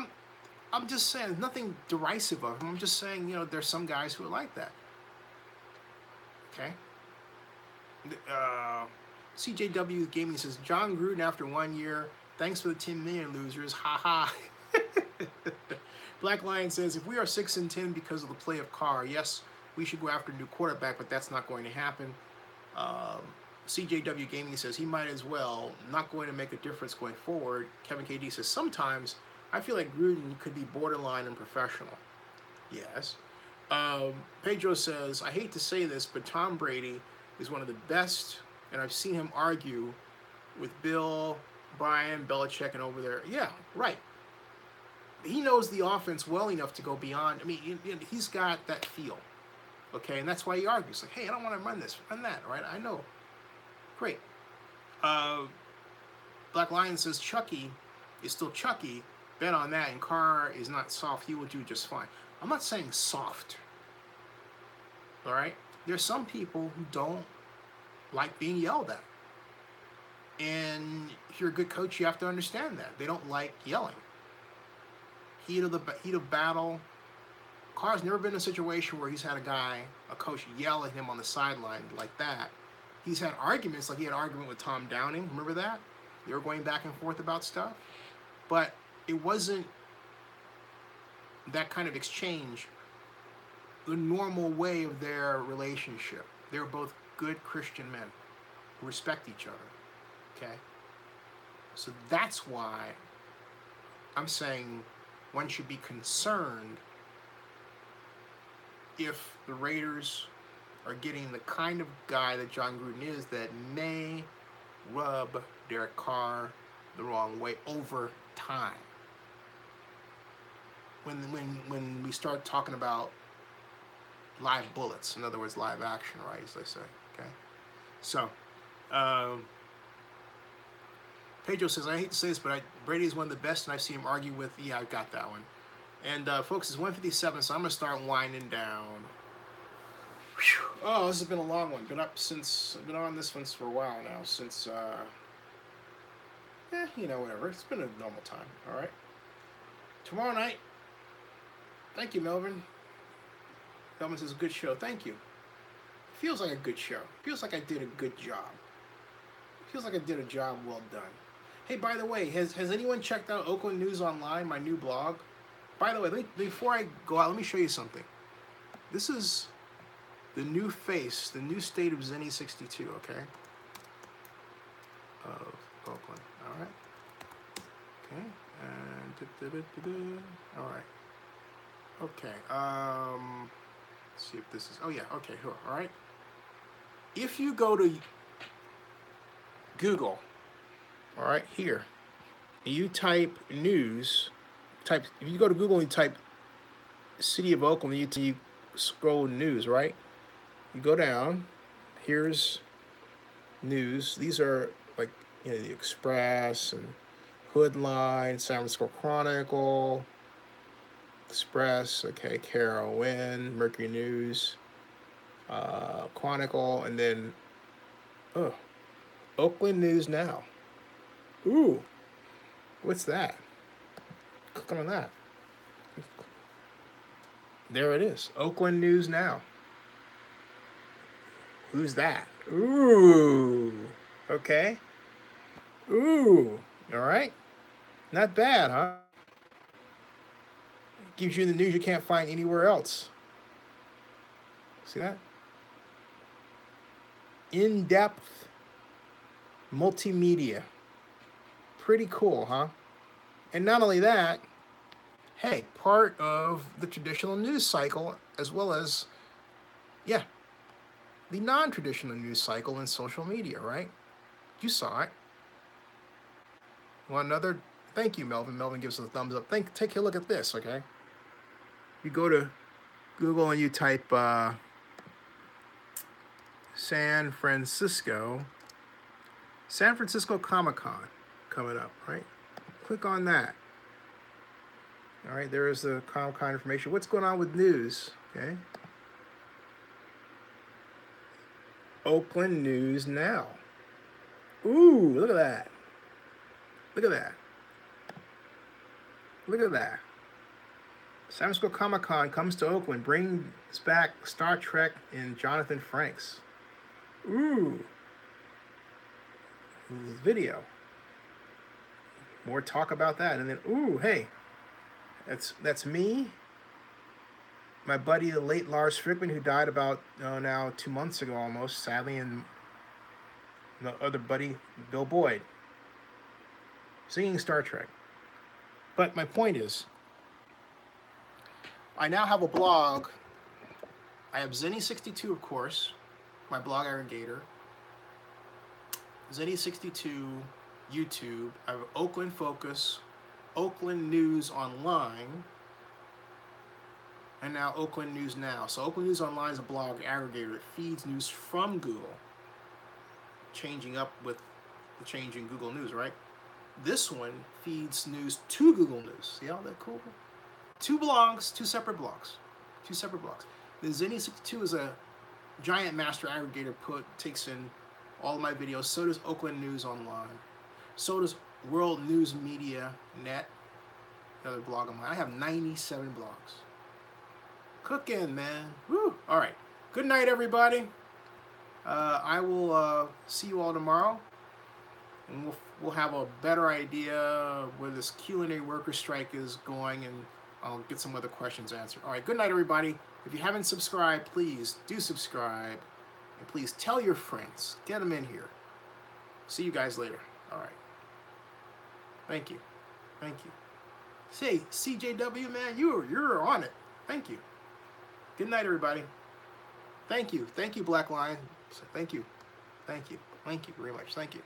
I'm just saying, nothing derisive of him. I'm just saying, there's some guys who are like that. Okay? CJW Gaming says, John Gruden after 1 year, thanks for the 10 million losers, haha. Black Lion says, if we are 6-10 because of the play of Carr, yes, we should go after a new quarterback, but that's not going to happen. CJW Gaming says, he might as well, not going to make a difference going forward. Kevin KD says, sometimes I feel like Gruden could be borderline unprofessional. Yes. Pedro says, I hate to say this, but Tom Brady is one of the best, and I've seen him argue with Bill, Brian, Belichick, and over there. Yeah, right. He knows the offense well enough to go beyond. I mean, he's got that feel. Okay, and that's why he argues. Like, hey, I don't want to run this, run that, right? I know. Great. Black Lion says Chucky is still Chucky. Bet on that, and Carr is not soft. He will do just fine. I'm not saying soft. All right? There's some people who don't like being yelled at. And if you're a good coach, you have to understand that. They don't like yelling. Heat of battle. Carr's never been in a situation where he's had a coach yell at him on the sideline like that. He's had arguments, like he had an argument with Tom Downing. Remember that? They were going back and forth about stuff. But it wasn't that kind of exchange the normal way of their relationship. They were both good Christian men who respect each other. Okay? So that's why I'm saying one should be concerned if the Raiders are getting the kind of guy that John Gruden is that may rub Derek Carr the wrong way over time. When we start talking about live bullets, in other words, live action, right, as they say, okay? So, Pedro says, I hate to say this, but Brady is one of the best, and I've seen him argue with, yeah, I've got that one. And, folks, it's 1:57, so I'm going to start winding down. Whew. Oh, this has been a long one. I've been on this one for a while now, since, whatever. It's been a normal time, all right? Tomorrow night, thank you, Melvin. Melvin says, good show. Thank you. Feels like a good show. Feels like I did a good job. Feels like I did a job well done. Hey, by the way, has anyone checked out Oakland News Online, my new blog? By the way, before I go out, let me show you something. This is the new face, the new state of Zenny 62, okay? Of Oakland, all right? Okay, and all right. Okay, let's see if this is, oh yeah, okay, sure, all right? If you go to Google, all right, here, and you type news, if you go to Google and you type City of Oakland, you scroll news, right? You go down, here's news. These are like, the Express and Hoodline, San Francisco Chronicle, Express, okay, Carol Wynn, Mercury News, Chronicle, and then, Oakland News Now. Ooh, what's that? Click on that. There it is, Oakland News Now. Who's that? Ooh, okay. Ooh, all right. Not bad, huh? Gives you the news you can't find anywhere else. See that? In-depth multimedia. Pretty cool, huh? And not only that, hey, part of the traditional news cycle, as well as, the non-traditional news cycle in social media, right? You saw it. Well, thank you, Melvin. Melvin gives us a thumbs up. Take a look at this, okay? You go to Google and you type San Francisco Comic-Con coming up, right? Click on that. All right, there is the Comic-Con information. What's going on with news, okay? Oakland News Now. Ooh, look at that. Look at that. Look at that. San Francisco Comic-Con comes to Oakland, brings back Star Trek and Jonathan Frakes. Ooh. Video. More talk about that. And then, ooh, hey, that's me, my buddy, the late Lars Frickman, who died about, now 2 months ago almost, sadly, and the other buddy, Bill Boyd, singing Star Trek. But my point is, I now have a blog. I have Zenny62, of course, my blog aggregator. Zenny62, YouTube. I have Oakland Focus, Oakland News Online, and now Oakland News Now. So Oakland News Online is a blog aggregator that feeds news from Google, changing up with the change in Google News, right? This one feeds news to Google News. See how that cool? Two separate blogs. The Zenny62 is a giant master aggregator, takes in all of my videos. So does Oakland News Online. So does World News Media Net, another blog of mine. I have 97 blogs. Cooking, man. Woo! All right. Good night, everybody. I will see you all tomorrow, and we'll have a better idea where this culinary worker strike is going, and I'll get some other questions answered. All right. Good night, everybody. If you haven't subscribed, please do subscribe, and please tell your friends. Get them in here. See you guys later. All right. Thank you. Say, CJW, man, you're on it. Thank you. Good night, everybody. Thank you. Thank you, Black Lion. Thank you. Thank you. Thank you very much. Thank you.